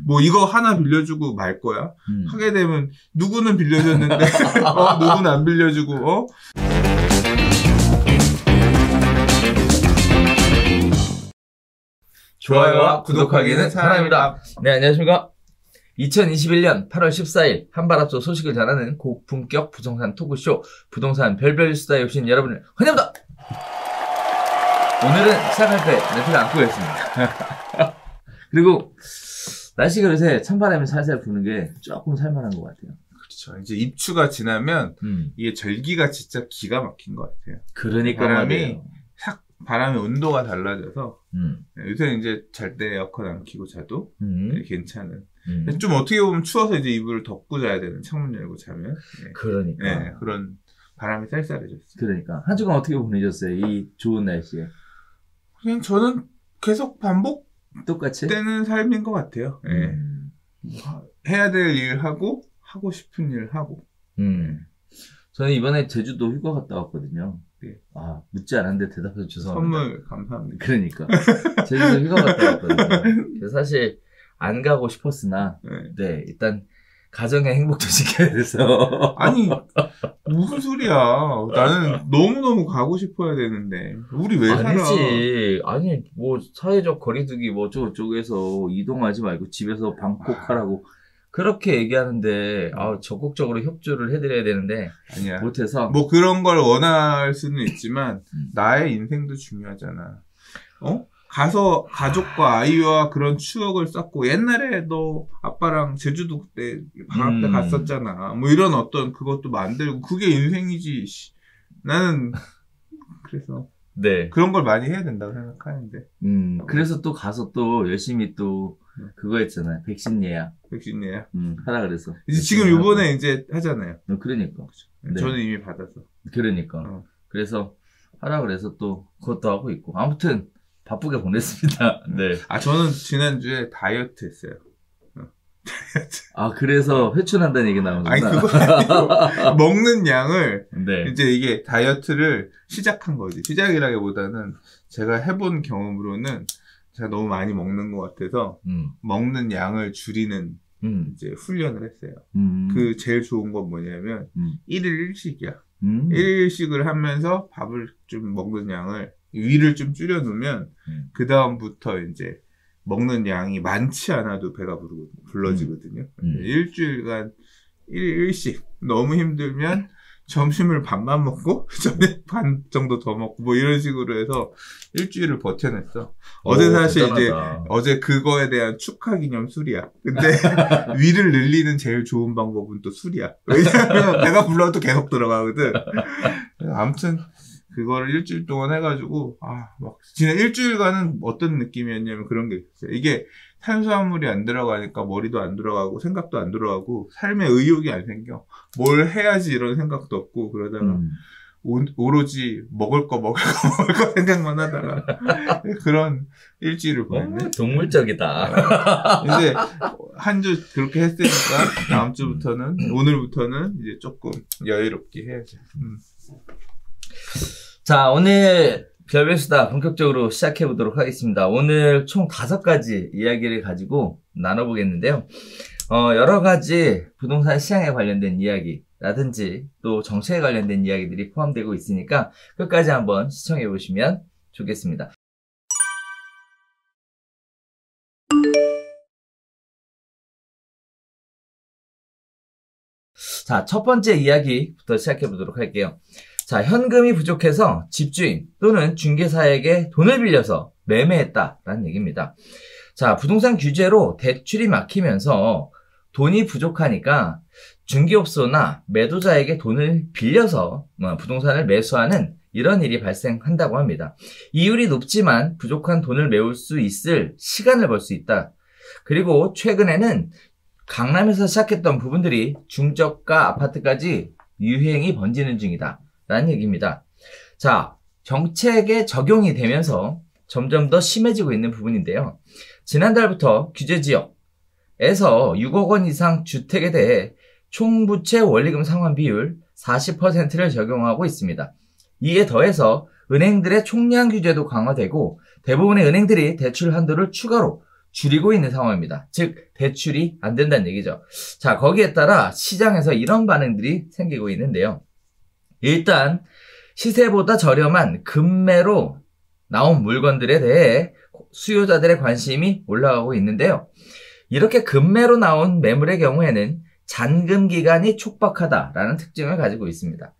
뭐 이거 하나 빌려주고 말 거야? 하게 되면 누구는 빌려줬는데 누구는 안 빌려주고 좋아요와 구독하기는 사랑입니다. 네, 안녕하십니까. 2021년 8월 14일 한발 앞서 소식을 전하는 고품격 부동산 토크쇼 부동산 별별 수다에 오신 여러분을 환영합니다. 오늘은 시작할 때 멘트를 안 꾸렸습니다. 그리고 날씨가 요새 찬바람이 살살 부는 게 조금 살만한 것 같아요. 그렇죠. 이제 입추가 지나면 이게 절기가 진짜 기가 막힌 것 같아요. 그러니까 바람이 바람의 온도가 달라져서 요새는 이제 잘 때 에어컨 안 켜고 자도 괜찮은. 좀 어떻게 보면 추워서 이제 이불을 덮고 자야 되는, 창문 열고 자면. 네. 그러니까. 네, 그런 바람이 쌀쌀해졌어요. 그러니까. 한 주간 어떻게 보내셨어요? 이 좋은 날씨에. 그냥 저는 계속 똑같이? 반복되는 삶인 것 같아요. 네. 해야 될 일 하고 싶은 일 하고. 저는 이번에 제주도 휴가 갔다 왔거든요. 네. 아, 묻지 않았는데 대답해서 죄송합니다. 선물 감사합니다. 그러니까. 제주도 휴가 갔다 왔거든요. 그래서 사실 안 가고 싶었으나, 네, 일단 가정의 행복도 지켜야 돼서. 아니, 무슨 소리야. 나는 너무너무 가고 싶어야 되는데. 우리 왜 살아? 아니지. 아니, 뭐, 사회적 거리두기 뭐 저쪽에서 이동하지 말고 집에서 방콕하라고. 그렇게 얘기하는데, 적극적으로 협조를 해드려야 되는데, 아니야. 못해서. 뭐 그런 걸 원할 수는 있지만, 나의 인생도 중요하잖아. 가서 가족과 아이와 그런 추억을 쌓고, 옛날에 너 아빠랑 제주도 그때 방학 때 갔었잖아. 뭐 이런 어떤 그것도 만들고, 그게 인생이지. 나는, 그래서. 네. 그런 걸 많이 해야 된다고 생각하는데. 그래서 또 가서 또 열심히 또, 그거 했잖아요. 백신 예약. 백신 예약. 하라 그래서. 이제 지금 요번에 이제 하잖아요. 그러니까. 네. 저는 이미 받아서. 그러니까. 그래서 하라 그래서 또 그것도 하고 있고. 아무튼 바쁘게 보냈습니다. 네. 저는 지난주에 다이어트 했어요. 다이어트. 그래서 회춘한다는 얘기 나오는구나. 아니, 그거 아니고, 먹는 양을, 네. 이제 이게 다이어트를 시작한 거지. 시작이라기보다는 제가 해본 경험으로는 제가 너무 많이 먹는 것 같아서, 먹는 양을 줄이는, 이제 훈련을 했어요. 그 제일 좋은 건 뭐냐면, 1일 1식이야. 1일 1식을 하면서 밥을 좀 먹는 양을, 위를 좀 줄여놓으면, 그다음부터 이제, 먹는 양이 많지 않아도 배가 불러지거든요. 일주일간 1일 1식. 너무 힘들면 점심을 반만 먹고 저녁 반 정도 더 먹고 뭐 이런 식으로 해서 일주일을 버텨냈어. 어제 사실 대단하다. 이제 어제 그거에 대한 축하 기념 술이야. 근데 위를 늘리는 제일 좋은 방법은 또 술이야. 왜냐하면 배가 불러도 계속 들어가거든. 아무튼 그거를 일주일 동안 해가지고, 막, 지난 일주일간은 어떤 느낌이었냐면 그런 게 있어요. 이게 탄수화물이 안 들어가니까 머리도 안 들어가고, 생각도 안 들어가고, 삶에 의욕이 안 생겨. 뭘 해야지 이런 생각도 없고, 그러다가, 오로지 먹을 거 생각만 하다가, 그런 일주일을 보냈네. 동물적이다. 이제, 한 주 그렇게 했으니까, 다음 주부터는, 오늘부터는 이제 조금 여유롭게 해야죠. 자, 오늘 별별수다 본격적으로 시작해 보도록 하겠습니다. 오늘 총 5가지 이야기를 가지고 나눠보겠는데요. 여러 가지 부동산 시장에 관련된 이야기라든지 또 정책에 관련된 이야기들이 포함되고 있으니까 끝까지 한번 시청해 보시면 좋겠습니다. 자, 첫 번째 이야기부터 시작해 보도록 할게요. 자, 현금이 부족해서 집주인 또는 중개사에게 돈을 빌려서 매매했다라는 얘기입니다. 자, 부동산 규제로 대출이 막히면서 돈이 부족하니까 중개업소나 매도자에게 돈을 빌려서 부동산을 매수하는 이런 일이 발생한다고 합니다. 이율이 높지만 부족한 돈을 메울 수 있을 시간을 벌 수 있다. 그리고 최근에는 강남에서 시작했던 부분들이 중저가 아파트까지 유행이 번지는 중이다 라는 얘기입니다. 자, 정책에 적용이 되면서 점점 더 심해지고 있는 부분인데요. 지난달부터 규제지역에서 6억 원 이상 주택에 대해 총부채 원리금 상환 비율 40%를 적용하고 있습니다. 이에 더해서 은행들의 총량 규제도 강화되고 대부분의 은행들이 대출 한도를 추가로 줄이고 있는 상황입니다. 즉 대출이 안 된다는 얘기죠. 자, 거기에 따라 시장에서 이런 반응들이 생기고 있는데요. 일단 시세보다 저렴한 금매로 나온 물건들에 대해 수요자들의 관심이 올라가고 있는데요. 이렇게 금매로 나온 매물의 경우에는 잔금 기간이 촉박하다라는 특징을 가지고 있습니다.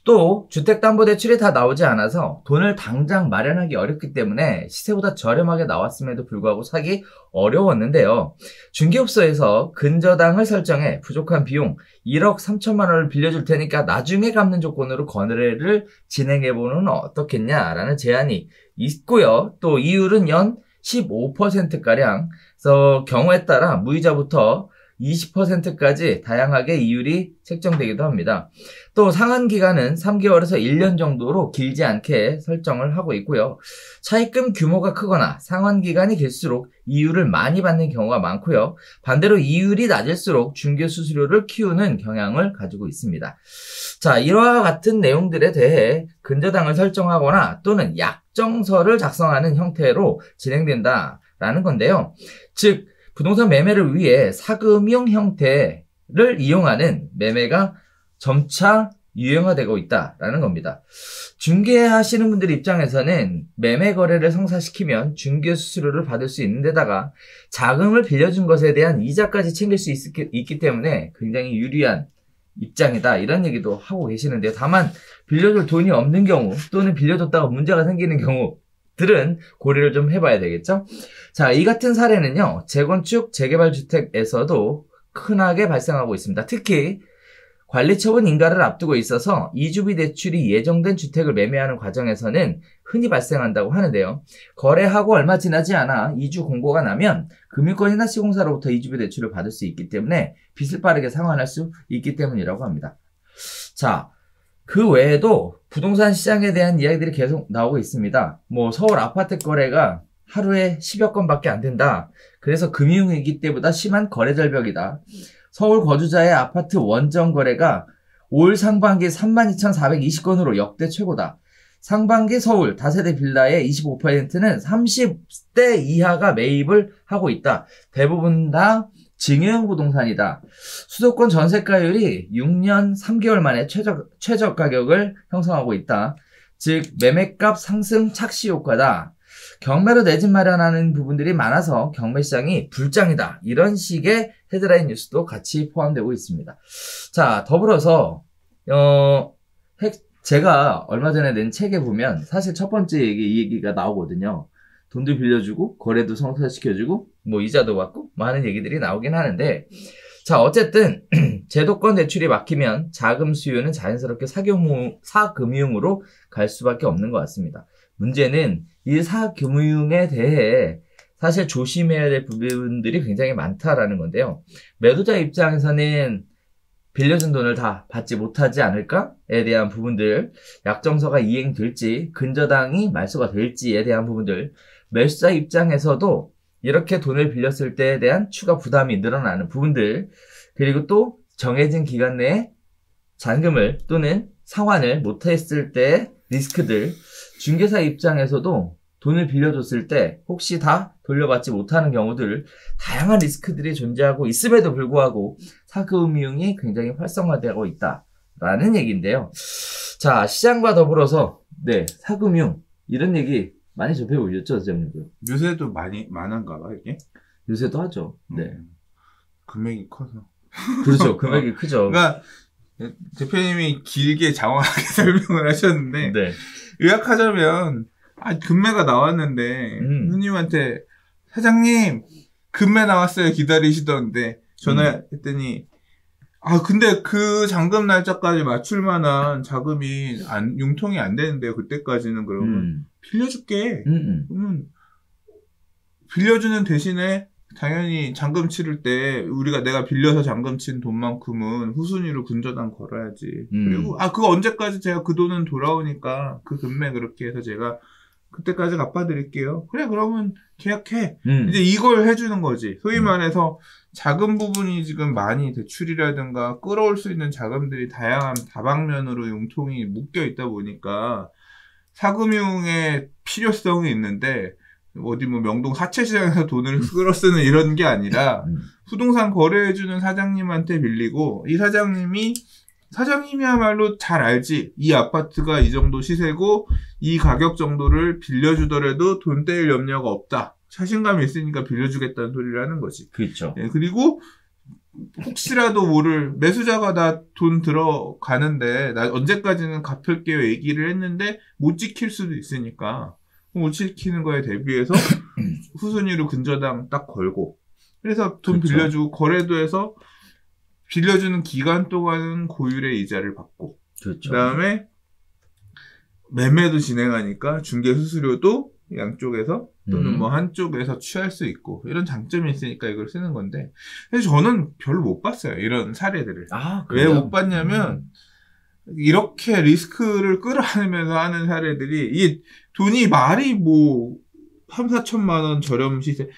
또 주택담보대출이 다 나오지 않아서 돈을 당장 마련하기 어렵기 때문에 시세보다 저렴하게 나왔음에도 불구하고 사기 어려웠는데요. 중개업소에서 근저당을 설정해 부족한 비용 1억 3천만 원을 빌려줄 테니까 나중에 갚는 조건으로 거래를 진행해보는 어떻겠냐라는 제안이 있고요. 또 이율은 연 15%가량, 그래서 경우에 따라 무이자부터 20%까지 다양하게 이율이 책정되기도 합니다. 또 상환 기간은 3개월에서 1년 정도로 길지 않게 설정을 하고 있고요. 차입금 규모가 크거나 상환 기간이 길수록 이율을 많이 받는 경우가 많고요. 반대로 이율이 낮을수록 중개 수수료를 키우는 경향을 가지고 있습니다. 자, 이와 같은 내용들에 대해 근저당을 설정하거나 또는 약정서를 작성하는 형태로 진행된다라는 건데요. 즉 부동산 매매를 위해 사금융 형태를 이용하는 매매가 점차 유행화되고 있다라는 겁니다. 중개하시는 분들 입장에서는 매매 거래를 성사시키면 중개 수수료를 받을 수 있는 데다가 자금을 빌려준 것에 대한 이자까지 챙길 수 있기 때문에 굉장히 유리한 입장이다, 이런 얘기도 하고 계시는데요. 다만 빌려줄 돈이 없는 경우 또는 빌려줬다가 문제가 생기는 경우 들은 고려를 좀 해봐야 되겠죠. 자, 이 같은 사례는요, 재건축, 재개발 주택에서도 흔하게 발생하고 있습니다. 특히 관리처분 인가를 앞두고 있어서 이주비 대출이 예정된 주택을 매매하는 과정에서는 흔히 발생한다고 하는데요. 거래하고 얼마 지나지 않아 이주 공고가 나면 금융권이나 시공사로부터 이주비 대출을 받을 수 있기 때문에 빚을 빠르게 상환할 수 있기 때문이라고 합니다. 자, 그 외에도 부동산 시장에 대한 이야기들이 계속 나오고 있습니다. 서울 아파트 거래가 하루에 10여 건밖에 안 된다. 그래서 금융위기 때보다 심한 거래 절벽이다. 서울 거주자의 아파트 원정 거래가 올 상반기 32,420건으로 역대 최고다. 상반기 서울 다세대 빌라의 25%는 30대 이하가 매입을 하고 있다. 대부분 다 증여형 부동산이다. 수도권 전세가율이 6년 3개월 만에 최저 가격을 형성하고 있다. 즉 매매값 상승 착시 효과다. 경매로 내 집 마련하는 부분들이 많아서 경매시장이 불장이다. 이런 식의 헤드라인 뉴스도 같이 포함되고 있습니다. 자, 더불어서 제가 얼마 전에 낸 책에 보면 사실 첫 번째 이 얘기가 나오거든요. 돈도 빌려주고 거래도 성사시켜주고 이자도 받고 많은 얘기들이 나오긴 하는데, 자, 어쨌든 제도권 대출이 막히면 자금 수요는 자연스럽게 사금융으로 갈 수밖에 없는 것 같습니다. 문제는 이 사금융에 대해 사실 조심해야 될 부분들이 굉장히 많다라는 건데요. 매도자 입장에서는 빌려준 돈을 다 받지 못하지 않을까에 대한 부분들, 약정서가 이행될지, 근저당이 말소가 될지에 대한 부분들, 매수자 입장에서도 이렇게 돈을 빌렸을 때에 대한 추가 부담이 늘어나는 부분들, 그리고 또 정해진 기간 내에 잔금을 또는 상환을 못했을 때 리스크들, 중개사 입장에서도 돈을 빌려줬을 때 혹시 다 돌려받지 못하는 경우들, 다양한 리스크들이 존재하고 있음에도 불구하고 사금융이 굉장히 활성화되고 있다라는 얘기인데요. 자, 시장과 더불어서 사금융 이런 얘기 많이 접해보셨죠, 선생님들? 요새도 많은가 봐, 이게? 요새도 하죠. 네. 금액이 커서. 그렇죠. 금액이 크죠. 그러니까 대표님이 길게 장황하게 설명을 하셨는데, 요약하자면 금매가 나왔는데 누님한테 사장님 금매 나왔어요 기다리시던데 전화했더니 근데 그 잔금 날짜까지 맞출 만한 자금이 융통이 안 되는데요. 그때까지는. 그러면 빌려줄게. 그러면 빌려주는 대신에 당연히 잔금 치를 때 내가 빌려서 잔금 친 돈만큼은 후순위로 근저당 걸어야지. 그리고 그거 언제까지 제가 그 돈은 돌아오니까 그 금매 그렇게 해서 제가 그때까지 갚아드릴게요. 그래, 그러면 계약해. 이제 이걸 해주는 거지. 소위 말해서 자금 부분이 지금 많이 대출이라든가 끌어올 수 있는 자금들이 다양한 다방면으로 융통이 묶여 있다 보니까 사금융의 필요성이 있는데 어디 뭐 명동 하체시장에서 돈을 끌어 쓰는 이런 게 아니라 부동산 거래해주는 사장님한테 빌리고 이 사장님이야말로 잘 알지. 이 아파트가 이 정도 시세고 이 가격 정도를 빌려주더라도 돈 떼일 염려가 없다. 자신감이 있으니까 빌려주겠다는 소리를 하는 거지. 그렇죠. 예, 그리고 혹시라도 모를 매수자가 나 돈 들어가는데 나 언제까지는 갚을게요 얘기를 했는데 못 지킬 수도 있으니까 못 지키는 거에 대비해서 후순위로 근저당 딱 걸고 그래서 돈 그렇죠. 빌려주고 거래도 해서 빌려주는 기간 동안은 고율의 이자를 받고 그렇죠. 그다음에 매매도 진행하니까 중개 수수료도 양쪽에서 또는 뭐 한쪽에서 취할 수 있고 이런 장점이 있으니까 이걸 쓰는 건데 사실 저는 별로 못 봤어요. 이런 사례들을. 왜 못 봤냐면 이렇게 리스크를 끌어안으면서 하는 사례들이 이게 돈이 말이 뭐 3, 4천만 원 저렴 시세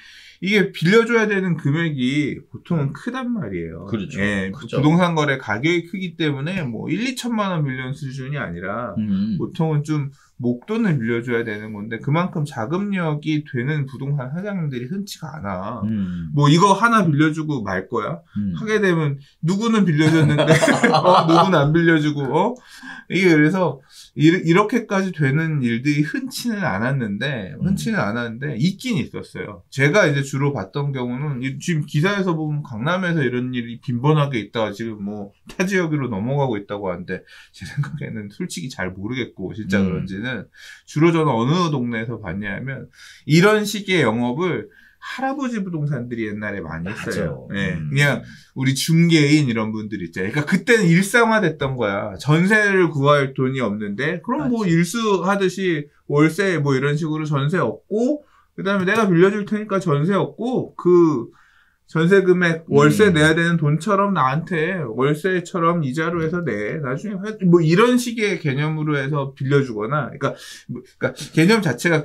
이게 빌려줘야 되는 금액이 보통은 크단 말이에요. 그렇죠. 예, 부동산 거래 가격이 크기 때문에 뭐 1, 2천만 원 빌려는 수준이 아니라 보통은 좀 목돈을 빌려줘야 되는 건데 그만큼 자금력이 되는 부동산 사장님들이 흔치가 않아. 뭐 이거 하나 빌려주고 말 거야? 하게 되면 누구는 빌려줬는데 누구는 안 빌려주고 이게 그래서 이렇게까지 되는 일들이 흔치는 않았는데 있긴 있었어요. 제가 이제 주로 봤던 경우는 지금 기사에서 보면 강남에서 이런 일이 빈번하게 있다가 지금 뭐 타 지역으로 넘어가고 있다고 하는데 제 생각에는 솔직히 잘 모르겠고 진짜 그런지는 주로 저는 어느 동네에서 봤냐면 이런 식의 영업을 할아버지 부동산들이 옛날에 많이 했어요. 네, 그냥 우리 중개인 이런 분들 있잖아요. 그러니까 그때는 일상화됐던 거야. 전세를 구할 돈이 없는데 그럼 뭐 일수하듯이 월세 뭐 이런 식으로 전세 얻고 그다음에 내가 빌려줄 테니까 전세 얻고 그 전세 금액 월세 내야 되는 돈처럼 나한테 월세처럼 이자로 해서 내 나중에 뭐 이런 식의 개념으로 해서 빌려주거나 그러니까 개념 자체가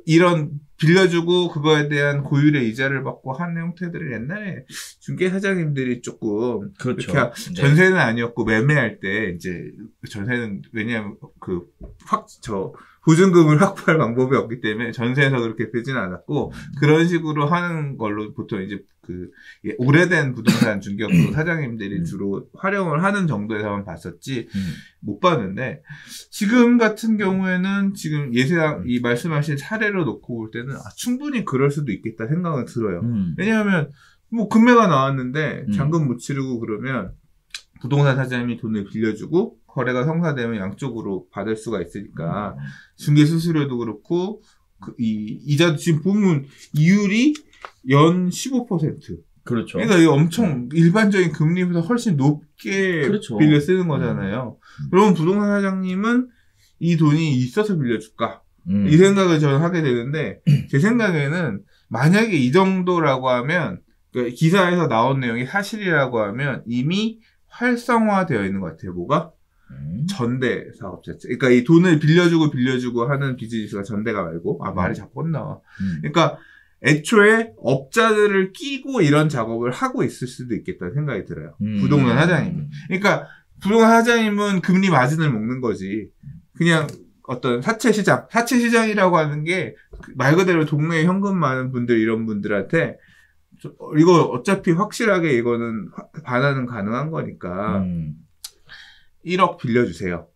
이런 빌려주고 그거에 대한 고율의 이자를 받고 하는 형태들을 옛날에 중개 사장님들이 조금 그렇죠. 그렇게 전세는 아니었고 매매할 때 이제 전세는 왜냐하면 보증금을 확보할 방법이 없기 때문에 전세에서 그렇게 쓰지는 않았고 그런 식으로 하는 걸로 보통 이제 오래된 부동산 중개업 사장님들이 주로 활용을 하는 정도에서만 봤었지 못 봤는데 지금 같은 경우에는 지금 예세상 이 말씀하신 사례로 놓고 볼 때는 충분히 그럴 수도 있겠다 생각은 들어요. 왜냐하면 뭐 금매가 나왔는데 잔금 못 치르고 그러면 부동산 사장님이 돈을 빌려주고 거래가 성사되면 양쪽으로 받을 수가 있으니까 중개 수수료도 그렇고 이자도 지금 보면 이율이 연 15%. 그렇죠. 그러니까 이거 엄청 일반적인 금리보다 훨씬 높게 그렇죠. 빌려 쓰는 거잖아요. 그러면 부동산 사장님은 이 돈이 있어서 빌려줄까? 이 생각을 저는 하게 되는데 제 생각에는 만약에 이 정도라고 하면 그러니까 기사에서 나온 내용이 사실이라고 하면 이미 활성화되어 있는 것 같아요. 뭐가? 전대 사업 자체. 그러니까 이 돈을 빌려주고 하는 비즈니스가 전대가 말고 말이 자꾸 헛나와. 그러니까 애초에 업자들을 끼고 이런 작업을 하고 있을 수도 있겠다는 생각이 들어요. 부동산 사장님이. 그러니까 부동산 사장님은 금리 마진을 먹는 거지. 그냥 어떤 사채시장이라고 하는 게 말 그대로 동네에 현금 많은 분들 이런 분들한테 이거 어차피 확실하게 이거는 반환은 가능한 거니까 1억 빌려주세요.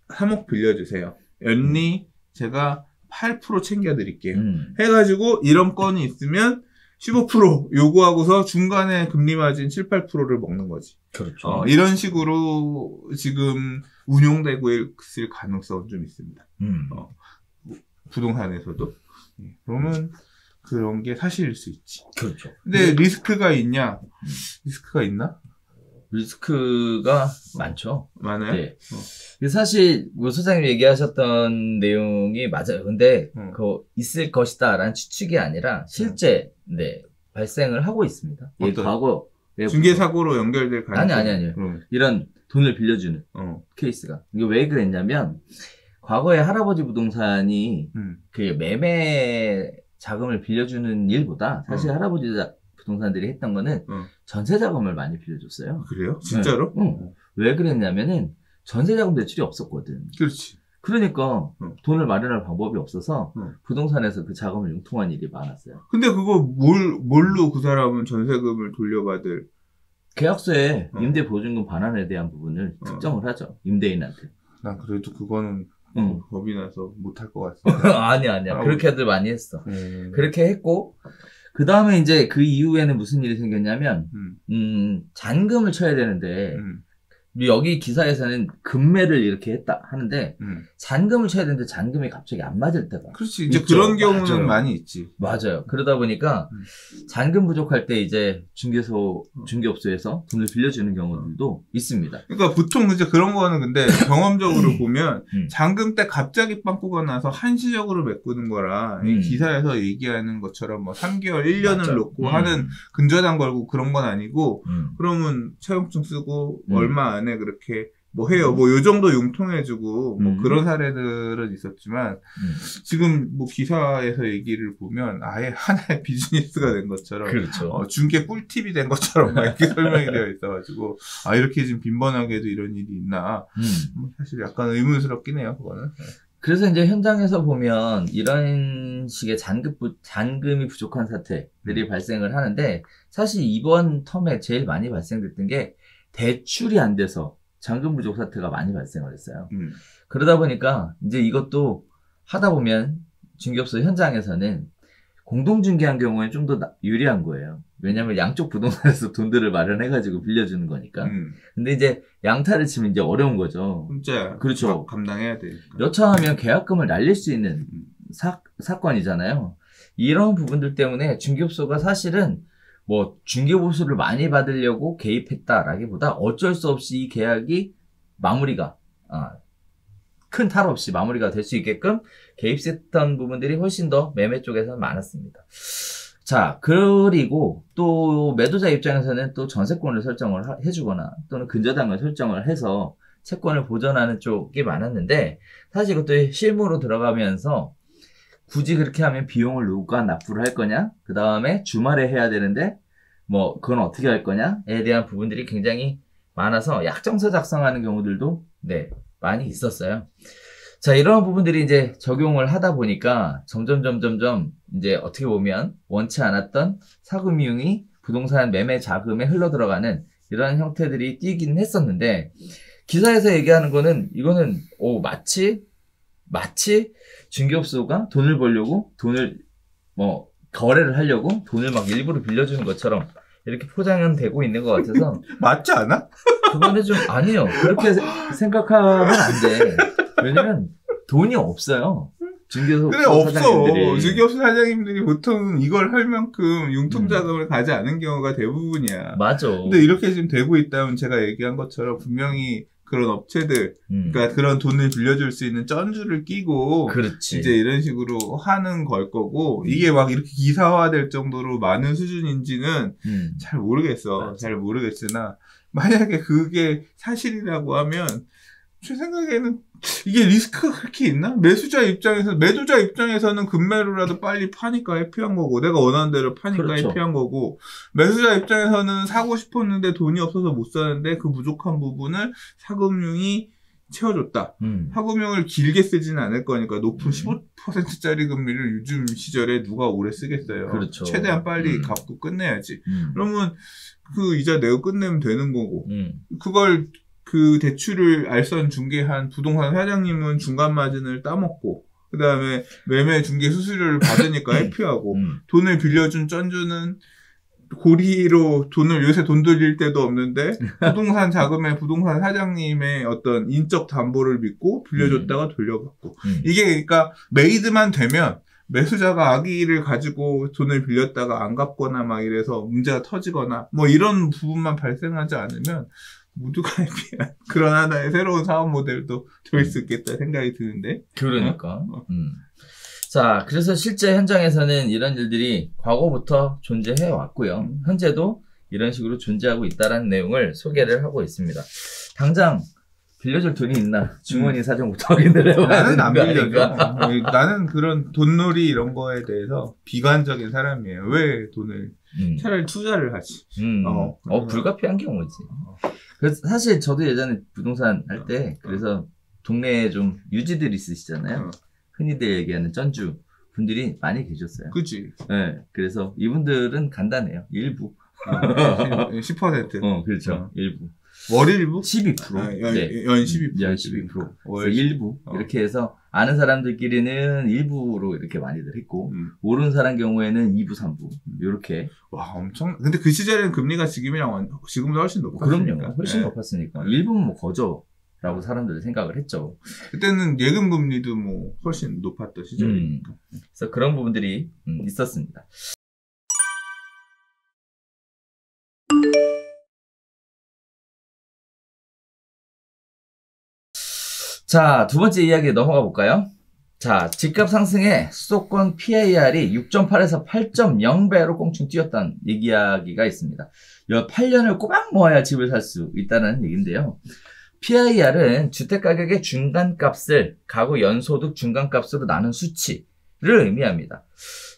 3억 빌려주세요. 연리 제가 8% 챙겨드릴게요. 해가지고 이런 건이 있으면 15% 요구하고서 중간에 금리 마진 7, 8%를 먹는 거지. 그렇죠. 이런 식으로 지금 운용되고 있을 가능성은 좀 있습니다. 부동산에서도. 그러면 그런 게 사실일 수 있지. 그렇죠. 근데 리스크가 있냐? 리스크가 있나? 리스크가 많죠. 많아요? 네. 사실, 뭐, 소장님 얘기하셨던 내용이 맞아요. 근데, 그거 있을 것이다 라는 추측이 아니라, 실제, 발생을 하고 있습니다. 과거. 중개사고로 연결될 가능성이 아니요. 이런 돈을 빌려주는 케이스가. 이게 왜 그랬냐면, 과거에 할아버지 부동산이, 그 매매 자금을 빌려주는 일보다, 사실 할아버지 부동산들이 했던 거는 전세 자금을 많이 빌려줬어요. 그래요? 진짜로? 왜 그랬냐면은 전세 자금 대출이 없었거든. 그렇지. 그러니까 돈을 마련할 방법이 없어서 부동산에서 그 자금을 융통한 일이 많았어요. 근데 그거 뭘로 그 사람은 전세금을 돌려받을? 계약서에 임대보증금 반환에 대한 부분을 특정을 하죠. 임대인한테. 난 그래도 그거는 겁이 나서 못할 것 같습니다. 아니야. 그렇게들 많이 했어. 그렇게 했고, 그 다음에 이제 그 이후에는 무슨 일이 생겼냐면, 잔금을 쳐야 되는데, 여기 기사에서는 금매를 이렇게 했다 하는데, 잔금을 쳐야 되는데 잔금이 갑자기 안 맞을 때가. 그렇지. 이제 있죠. 그런 경우는 맞아요. 많이 있지. 맞아요. 그러다 보니까 잔금 부족할 때 이제 중개업소에서 돈을 빌려주는 경우들도 있습니다. 그러니까 보통 이제 그런 거는 근데 경험적으로 보면 잔금 때 갑자기 빵꾸가 나서 한시적으로 메꾸는 거라 이 기사에서 얘기하는 것처럼 뭐 3개월, 1년을 맞아. 놓고 하는 근저당 걸고 그런 건 아니고 그러면 채용증 쓰고 얼마 안에 그렇게 뭐 해요. 뭐 요 정도 융통해주고 뭐 그런 사례들은 있었지만 지금 뭐 기사에서 얘기를 보면 아예 하나의 비즈니스가 된 것처럼 그렇죠. 중개 꿀팁이 된 것처럼 막 이렇게 설명이 되어 있어가지고 아 이렇게 지금 빈번하게도 이런 일이 있나 사실 약간 의문스럽긴 해요. 그거는. 그래서 이제 현장에서 보면 이런 식의 잔금이 부족한 사태들이 발생을 하는데 사실 이번 텀에 제일 많이 발생됐던 게 대출이 안 돼서 잔금 부족 사태가 많이 발생을 했어요. 그러다 보니까 이제 이것도 하다 보면 중개업소 현장에서는 공동중개한 경우에 좀 더 유리한 거예요. 왜냐면 양쪽 부동산에서 돈들을 마련해가지고 빌려주는 거니까. 근데 이제 양타를 치면 이제 어려운 거죠. 진짜. 그렇죠. 감당해야 돼. 여차하면 계약금을 날릴 수 있는 사건이잖아요. 이런 부분들 때문에 중개업소가 사실은 뭐 중개보수를 많이 받으려고 개입했다라기보다 어쩔 수 없이 이 계약이 마무리가 큰 탈 없이 마무리가 될 수 있게끔 개입했던 부분들이 훨씬 더 매매 쪽에서는 많았습니다. 자, 그리고 또 매도자 입장에서는 또 전세권을 설정을 해주거나 또는 근저당을 설정을 해서 채권을 보전하는 쪽이 많았는데 사실 이것도 실무로 들어가면서 굳이 그렇게 하면 비용을 누가 납부를 할 거냐? 그 다음에 주말에 해야 되는데 뭐 그건 어떻게 할 거냐에 대한 부분들이 굉장히 많아서 약정서 작성하는 경우들도 네 많이 있었어요. 자, 이런 부분들이 이제 적용을 하다 보니까 점점 이제 어떻게 보면 원치 않았던 사금융이 부동산 매매 자금에 흘러 들어가는 이런 형태들이 띄긴 했었는데 기사에서 얘기하는 거는 이거는 마치 중개업소가 돈을 벌려고 돈을 뭐 거래를 하려고 돈을 막 일부러 빌려주는 것처럼 이렇게 포장은 되고 있는 것 같아서 맞지 않아? 그거는 좀 아니에요. 그렇게 생각하면 안 돼. 왜냐면 돈이 없어요. 중개업소 그래 없어. 중개업소 사장님들이 보통 이걸 할 만큼 융통자금을 가지 않은 경우가 대부분이야. 맞아. 근데 이렇게 지금 되고 있다면 제가 얘기한 것처럼 분명히 그런 업체들, 그러니까 그런 돈을 빌려줄 수 있는 쩐주를 끼고, 그렇지. 이제 이런 식으로 하는 걸 거고, 이게 막 이렇게 기사화될 정도로 많은 수준인지는 잘 모르겠어. 맞아. 잘 모르겠으나, 만약에 그게 사실이라고 하면, 제 생각에는 이게 리스크가 그렇게 있나? 매도자 입장에서는 금매로라도 빨리 파니까 해피한 거고, 내가 원하는 대로 파니까 그렇죠. 해피한 거고, 매수자 입장에서는 사고 싶었는데 돈이 없어서 못 사는데 그 부족한 부분을 사금융이 채워줬다. 사금융을 길게 쓰지는 않을 거니까 높은 15%짜리 금리를 요즘 시절에 누가 오래 쓰겠어요. 그렇죠. 최대한 빨리 갚고 끝내야지. 그러면 그 이자 내고 끝내면 되는 거고, 그걸 그 대출을 알선 중개한 부동산 사장님은 중간 마진을 따먹고 그 다음에 매매 중개 수수료를 받으니까 해피하고 돈을 빌려준 쩐주는 고리로 요새 돈 돌릴 데도 없는데 부동산 자금에 부동산 사장님의 어떤 인적 담보를 믿고 빌려줬다가 돌려받고 이게 그러니까 메이드만 되면 매수자가 악의를 가지고 돈을 빌렸다가 안 갚거나 막 이래서 문제가 터지거나 뭐 이런 부분만 발생하지 않으면 모두가 해피한 그런 하나의 새로운 사업 모델도 될 수 있겠다 생각이 드는데. 그러니까. 자, 그래서 실제 현장에서는 이런 일들이 과거부터 존재해 왔고요. 현재도 이런 식으로 존재하고 있다는 내용을 소개를 하고 있습니다. 당장 빌려줄 돈이 있나? 주머니 사정부터 확인을 해봐야 되는 거 아닌가? 나는 그런 돈놀이 이런 거에 대해서 비관적인 사람이에요. 왜 돈을 차라리 투자를 하지? 불가피한 경우지. 그래서 사실 저도 예전에 부동산 할 때 그래서 동네에 좀 유지들 있으시잖아요. 흔히들 얘기하는 전주 분들이 많이 계셨어요. 그치. 네, 그래서 이분들은 간단해요. 일부. 10%. 그렇죠. 일부. 월 일부? 12%. 연 12%. 연 12%. 월 일부. 이렇게 해서 아는 사람들끼리는 일부로 이렇게 많이들 했고, 모르는 사람 경우에는 2부, 3부. 이렇게. 와, 엄청. 근데 그 시절에는 금리가 지금보다 훨씬 높았으니까. 그럼요. 훨씬 높았으니까. 일부는 뭐 거저라고 사람들이 생각을 했죠. 그때는 예금 금리도 뭐 훨씬 높았던 시절이니까. 그래서 그런 부분들이 있었습니다. 자, 두 번째 이야기 넘어가 볼까요? 자, 집값 상승에 수도권 PAR이 6.8에서 8.0배로 꽁충 뛰었다는 이야기가 있습니다. 8년을 꼬박 모아야 집을 살 수 있다는 얘기인데요. PAR은 주택가격의 중간값을 가구 연소득 중간값으로 나눈 수치를 의미합니다.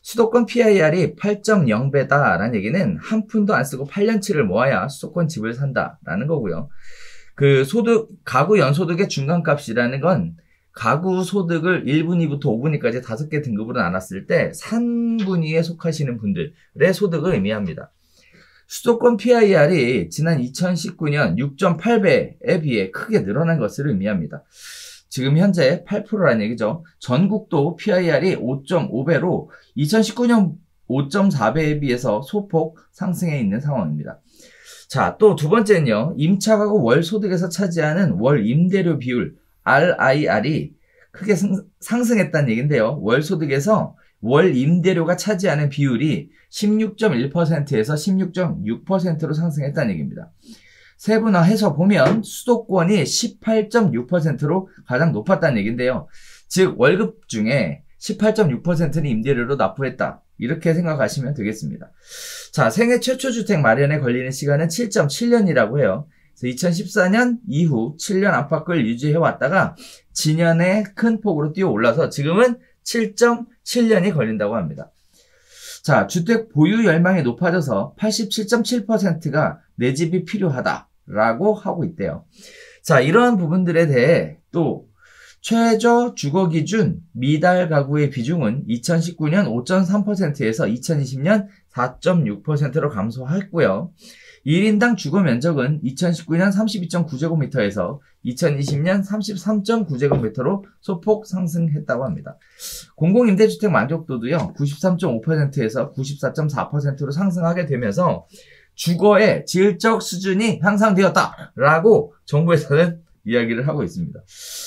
수도권 PAR이 8.0배다라는 얘기는 한 푼도 안 쓰고 8년치를 모아야 수도권 집을 산다라는 거고요. 그 가구 연소득의 중간값이라는 건 가구 소득을 1분위부터 5분위까지 5개 등급으로 나눴을 때 3분위에 속하시는 분들의 소득을 의미합니다. 수도권 PIR이 지난 2019년 6.8배에 비해 크게 늘어난 것을 의미합니다. 지금 현재 8%라는 얘기죠. 전국도 PIR이 5.5배로 2019년 5.4배에 비해서 소폭 상승해 있는 상황입니다. 자, 또 두 번째는요. 임차가구 월 소득에서 차지하는 월 임대료 비율 RIR이 크게 상승했다는 얘기인데요. 월 소득에서 월 임대료가 차지하는 비율이 16.1%에서 16.6%로 상승했다는 얘기입니다. 세분화해서 보면 수도권이 18.6%로 가장 높았다는 얘기인데요. 즉 월급 중에 18.6%는 임대료로 납부했다. 이렇게 생각하시면 되겠습니다. 자, 생애 최초 주택 마련에 걸리는 시간은 7.7년이라고 해요. 그래서 2014년 이후 7년 안팎을 유지해 왔다가 지년에 큰 폭으로 뛰어 올라서 지금은 7.7년이 걸린다고 합니다. 자, 주택 보유 열망이 높아져서 87.7%가 내 집이 필요하다라고 하고 있대요. 자, 이러한 부분들에 대해 또 최저 주거 기준 미달 가구의 비중은 2019년 5.3%에서 2020년 4.6%로 감소했고요. 1인당 주거 면적은 2019년 32.9제곱미터에서 2020년 33.9제곱미터로 소폭 상승했다고 합니다. 공공임대주택 만족도도요, 93.5%에서 94.4%로 상승하게 되면서 주거의 질적 수준이 향상되었다라고 정부에서는 이야기를 하고 있습니다.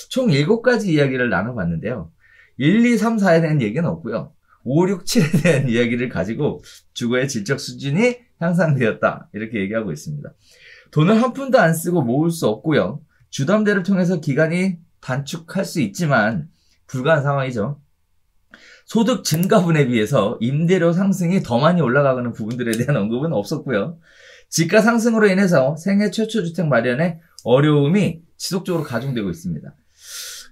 총 7가지 이야기를 나눠봤는데요. 1, 2, 3, 4에 대한 얘기는 없고요. 5, 6, 7에 대한 이야기를 가지고 주거의 질적 수준이 향상되었다. 이렇게 얘기하고 있습니다. 돈을 한 푼도 안 쓰고 모을 수 없고요. 주담대를 통해서 기간이 단축할 수 있지만 불가한 상황이죠. 소득 증가분에 비해서 임대료 상승이 더 많이 올라가는 부분들에 대한 언급은 없었고요. 집가 상승으로 인해서 생애 최초 주택 마련에 어려움이 지속적으로 가중되고 있습니다.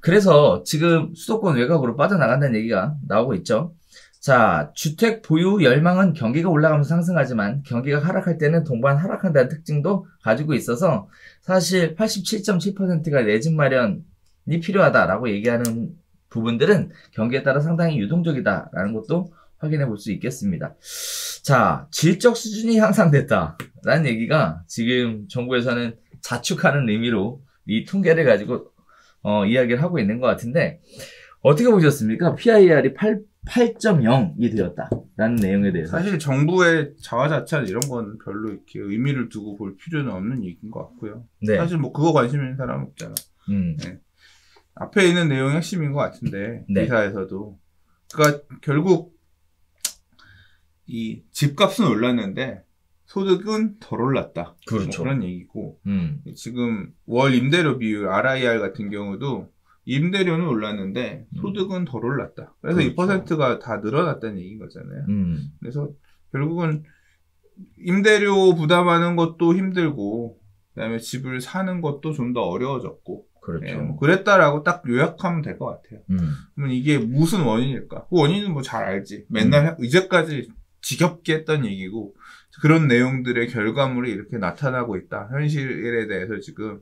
그래서 지금 수도권 외곽으로 빠져나간다는 얘기가 나오고 있죠. 자, 주택 보유 열망은 경기가 올라가면서 상승하지만 경기가 하락할 때는 동반 하락한다는 특징도 가지고 있어서 사실 87.7%가 내 집 마련이 필요하다라고 얘기하는 부분들은 경기에 따라 상당히 유동적이다라는 것도 확인해 볼 수 있겠습니다. 자, 질적 수준이 향상됐다라는 얘기가 지금 정부에서는 자축하는 의미로 이 통계를 가지고 이야기를 하고 있는 것 같은데 어떻게 보셨습니까? PIR이 8.0이 되었다라는 내용에 대해서. 사실 정부의 자화자찬 이런 건 별로 이렇게 의미를 두고 볼 필요는 없는 얘기인 것 같고요. 네. 사실 뭐 그거 관심 있는 사람은 없잖아. 네. 앞에 있는 내용이 핵심인 것 같은데 네. 기사에서도. 그러니까 결국 이 집값은 올랐는데 소득은 덜 올랐다. 그렇죠. 뭐 그런 얘기고 지금 월 임대료 비율 RIR 같은 경우도 임대료는 올랐는데 소득은 덜 올랐다. 그래서 그렇죠. 2%가 다 늘어났다는 얘기인 거잖아요. 그래서 결국은 임대료 부담하는 것도 힘들고 그다음에 집을 사는 것도 좀 더 어려워졌고 그렇죠. 예, 뭐 그랬다라고 딱 요약하면 될 것 같아요. 그러면 이게 무슨 원인일까? 그 원인은 뭐 잘 알지. 맨날 이제까지 지겹게 했던 얘기고 그런 내용들의 결과물이 이렇게 나타나고 있다. 현실에 대해서 지금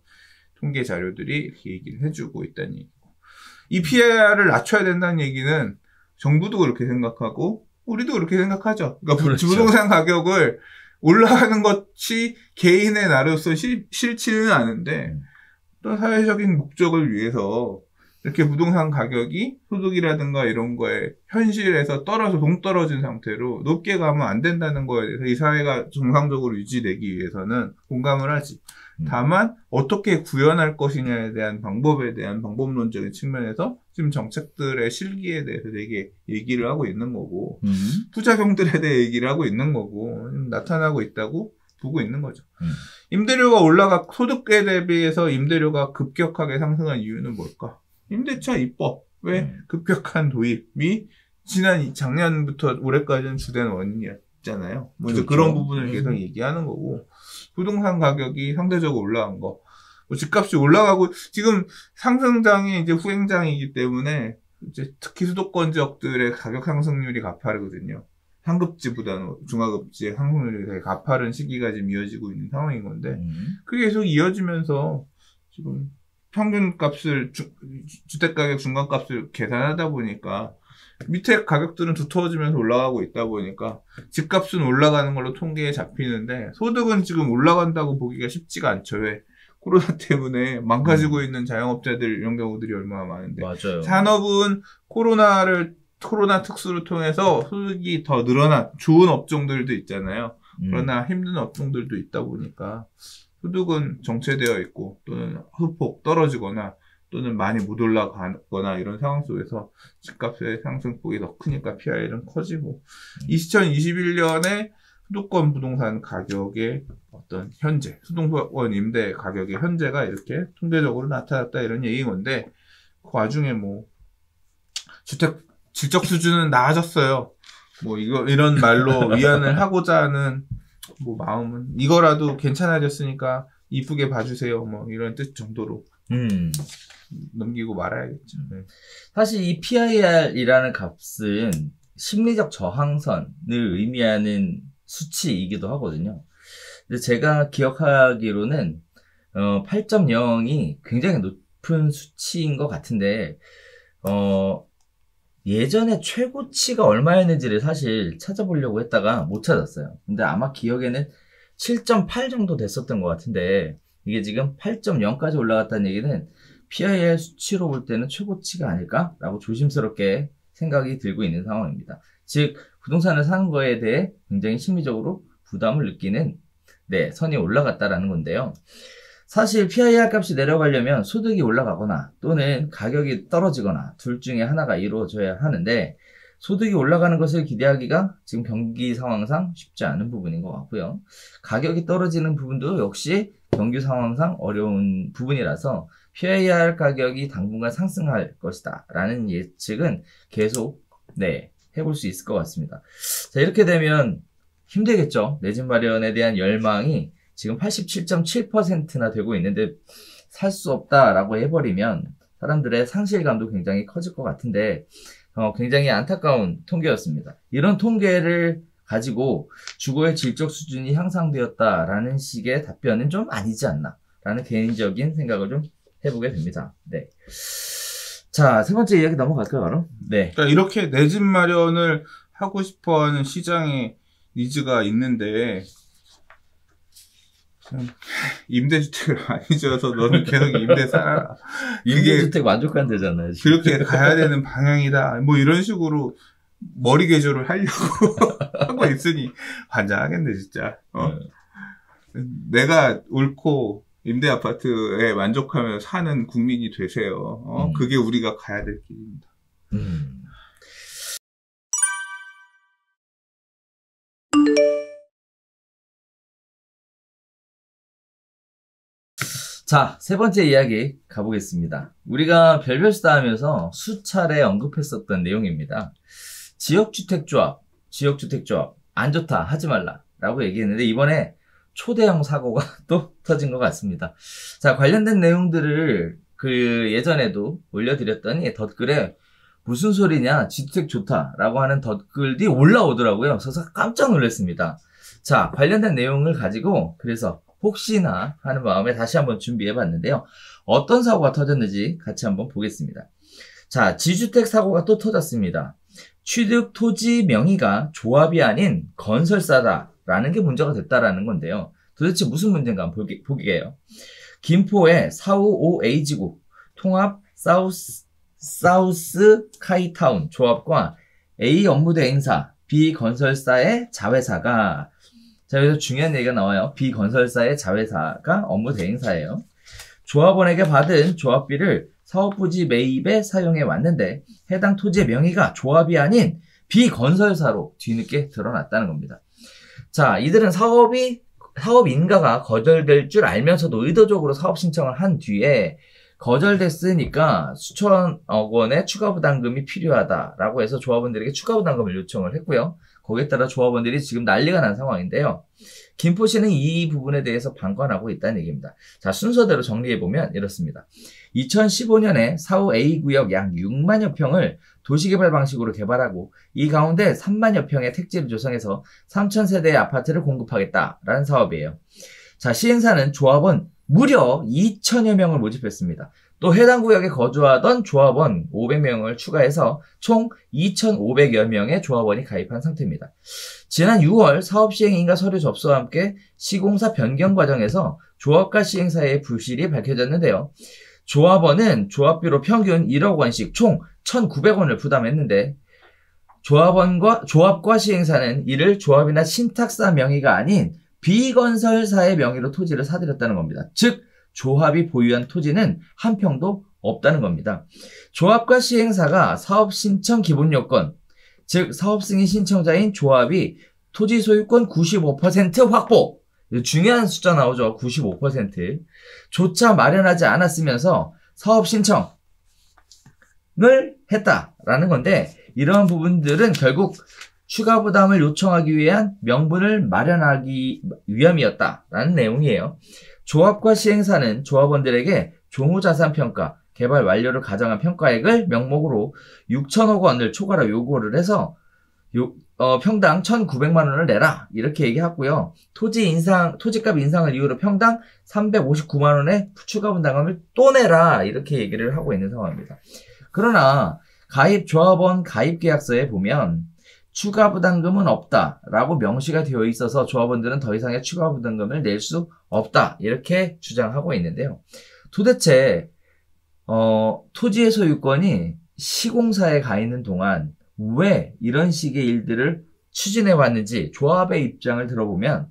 통계 자료들이 이렇게 얘기를 해주고 있다는 얘기고. 이 PIR을 낮춰야 된다는 얘기는 정부도 그렇게 생각하고 우리도 그렇게 생각하죠. 그러니까 그렇죠. 부동산 가격을 올라가는 것이 개인의 나로서 싫지는 않은데 또 사회적인 목적을 위해서 이렇게 부동산 가격이 소득이라든가 이런 거에 현실에서 동떨어진 상태로 높게 가면 안 된다는 거에 대해서 이 사회가 정상적으로 유지되기 위해서는 공감을 하지. 다만 어떻게 구현할 것이냐에 대한 방법에 대한 방법론적인 측면에서 지금 정책들의 실기에 대해서 되게 얘기를 하고 있는 거고 부작용들에 대해 얘기를 하고 있는 거고 나타나고 있다고 보고 있는 거죠. 임대료가 소득에 대비해서 임대료가 급격하게 상승한 이유는 뭘까? 임대차 입법 왜 급격한 도입이 작년부터 올해까지는 주된 원인이었잖아요. 먼저 그렇죠. 그런 부분을 계속 얘기하는 거고 부동산 가격이 상대적으로 올라간 거, 집값이 올라가고 지금 상승장이 이제 후행장이기 때문에 이제 특히 수도권 지역들의 가격 상승률이 가파르거든요. 상급지보다는 중하급지의 상승률이 되게 가파른 시기가 지금 이어지고 있는 상황인 건데 그게 계속 이어지면서 지금 평균값을 주택가격 중간값을 계산하다 보니까 밑에 가격들은 두터워지면서 올라가고 있다 보니까 집값은 올라가는 걸로 통계에 잡히는데 소득은 지금 올라간다고 보기가 쉽지가 않죠. 왜? 코로나 때문에 망가지고 있는 자영업자들 이런 경우들이 얼마나 많은데 맞아요. 산업은 코로나 특수를 통해서 소득이 더 늘어난 좋은 업종들도 있잖아요. 그러나 힘든 업종들도 있다 보니까 소득은 정체되어 있고 또는 소폭 떨어지거나 또는 많이 못 올라가거나 이런 상황 속에서 집값의 상승폭이 더 크니까 PIR은 커지고 2021년에 수도권 부동산 가격의 어떤 현재 수도권 임대 가격의 현재가 이렇게 통계적으로 나타났다 이런 얘기인 건데 그 와중에 뭐 주택 질적 수준은 나아졌어요. 뭐 이런 말로 위안을 하고자 하는 뭐 마음은 이거라도 괜찮아졌으니까 이쁘게 봐주세요. 뭐 이런 뜻 정도로 넘기고 말아야겠죠. 네. 사실 이 PIR이라는 값은 심리적 저항선을 의미하는 수치이기도 하거든요. 근데 제가 기억하기로는 8.0이 굉장히 높은 수치인 것 같은데 예전에 최고치가 얼마였는지를 사실 찾아보려고 했다가 못 찾았어요. 근데 아마 기억에는 7.8 정도 됐었던 것 같은데 이게 지금 8.0까지 올라갔다는 얘기는 PIR 수치로 볼 때는 최고치가 아닐까라고 조심스럽게 생각이 들고 있는 상황입니다. 즉 부동산을 사는 거에 대해 굉장히 심리적으로 부담을 느끼는 선이 올라갔다라는 건데요. 사실 PIR 값이 내려가려면 소득이 올라가거나 또는 가격이 떨어지거나 둘 중에 하나가 이루어져야 하는데 소득이 올라가는 것을 기대하기가 지금 경기 상황상 쉽지 않은 부분인 것 같고요. 가격이 떨어지는 부분도 역시 경기 상황상 어려운 부분이라서 PIR 가격이 당분간 상승할 것이다 라는 예측은 계속 해볼 수 있을 것 같습니다. 자, 이렇게 되면 힘들겠죠. 내 집 마련에 대한 열망이 지금 87.7%나 되고 있는데 살 수 없다라고 해버리면 사람들의 상실감도 굉장히 커질 것 같은데 굉장히 안타까운 통계였습니다. 이런 통계를 가지고 주거의 질적 수준이 향상되었다라는 식의 답변은 좀 아니지 않나 라는 개인적인 생각을 좀 해보게 됩니다. 네. 자, 세 번째 이야기 넘어갈까요, 바로? 네. 그러니까 이렇게 내 집 마련을 하고 싶어하는 시장에 니즈가 있는데 임대주택을 많이 지어서 너는 계속 임대 살아라. 임대주택 만족한대잖아요. 그렇게 가야 되는 방향이다. 뭐 이런 식으로 머리 개조를 하려고 하고 있으니 환장하겠네 진짜. 내가 옳고 임대 아파트에 만족하며 사는 국민이 되세요. 그게 우리가 가야 될 길입니다. 자, 세 번째 이야기 가보겠습니다. 우리가 별별수다 하면서 수차례 언급했었던 내용입니다. 지역주택조합 안 좋다, 하지 말라 라고 얘기했는데 이번에 초대형 사고가 또 터진 것 같습니다. 자, 관련된 내용들을 예전에도 올려드렸더니 덧글에 무슨 소리냐, 지주택 좋다라고 하는 덧글이 올라오더라고요. 그래서 깜짝 놀랐습니다. 자, 관련된 내용을 가지고 그래서 혹시나 하는 마음에 다시 한번 준비해봤는데요. 어떤 사고가 터졌는지 같이 한번 보겠습니다. 자, 지주택 사고가 또 터졌습니다. 취득 토지 명의가 조합이 아닌 건설사다라는 게 문제가 됐다라는 건데요. 도대체 무슨 문제인가 한번 보게요. 김포의 455A지구 통합 사우스 카이타운 조합과 A 업무 대행사 B 건설사의 자회사가, 자, 여기서 중요한 얘기가 나와요. B 건설사의 자회사가 업무 대행사예요. 조합원에게 받은 조합비를 사업부지 매입에 사용해 왔는데 해당 토지의 명의가 조합이 아닌 B 건설사로 뒤늦게 드러났다는 겁니다. 자, 이들은 사업 인가가 거절될 줄 알면서도 의도적으로 사업 신청을 한 뒤에 거절됐으니까 수천억 원의 추가 부담금이 필요하다라고 해서 조합원들에게 추가 부담금을 요청을 했고요. 거기에 따라 조합원들이 지금 난리가 난 상황인데요. 김포시는 이 부분에 대해서 방관하고 있다는 얘기입니다. 자, 순서대로 정리해보면 이렇습니다. 2015년에 4호 A구역 약 6만여 평을 도시개발 방식으로 개발하고 이 가운데 3만여 평의 택지를 조성해서 3,000세대의 아파트를 공급하겠다라는 사업이에요. 자, 시행사는 조합원 무려 2천여 명을 모집했습니다. 또 해당 구역에 거주하던 조합원 500명을 추가해서 총 2,500여 명의 조합원이 가입한 상태입니다. 지난 6월 사업시행인가 서류 접수와 함께 시공사 변경 과정에서 조합과 시행사의 부실이 밝혀졌는데요. 조합원은 조합비로 평균 1억 원씩 총 1,900원을 부담했는데 조합과 시행사는 이를 조합이나 신탁사 명의가 아닌 비건설사의 명의로 토지를 사들였다는 겁니다. 즉 조합이 보유한 토지는 한 평도 없다는 겁니다. 조합과 시행사가 사업 신청 기본 요건, 즉 사업 승인 신청자인 조합이 토지 소유권 95% 확보, 중요한 숫자 나오죠. 95% 조차 마련하지 않았으면서 사업 신청을 했다라는 건데, 이러한 부분들은 결국 추가 부담을 요청하기 위한 명분을 마련하기 위함이었다라는 내용이에요. 조합과 시행사는 조합원들에게 종후자산평가, 개발 완료를 가정한 평가액을 명목으로 6천억 원을 초과로 요구를 해서 평당 1,900만 원을 내라 이렇게 얘기하고요. 토지값 인상을 이유로 평당 359만 원의 추가 분담금을 또 내라 이렇게 얘기를 하고 있는 상황입니다. 그러나 조합원 가입계약서에 보면 추가 부담금은 없다라고 명시가 되어 있어서 조합원들은 더 이상의 추가 부담금을 낼 수 없다 이렇게 주장하고 있는데요. 도대체 토지의 소유권이 시공사에 가 있는 동안 왜 이런 식의 일들을 추진해 왔는지 조합의 입장을 들어보면,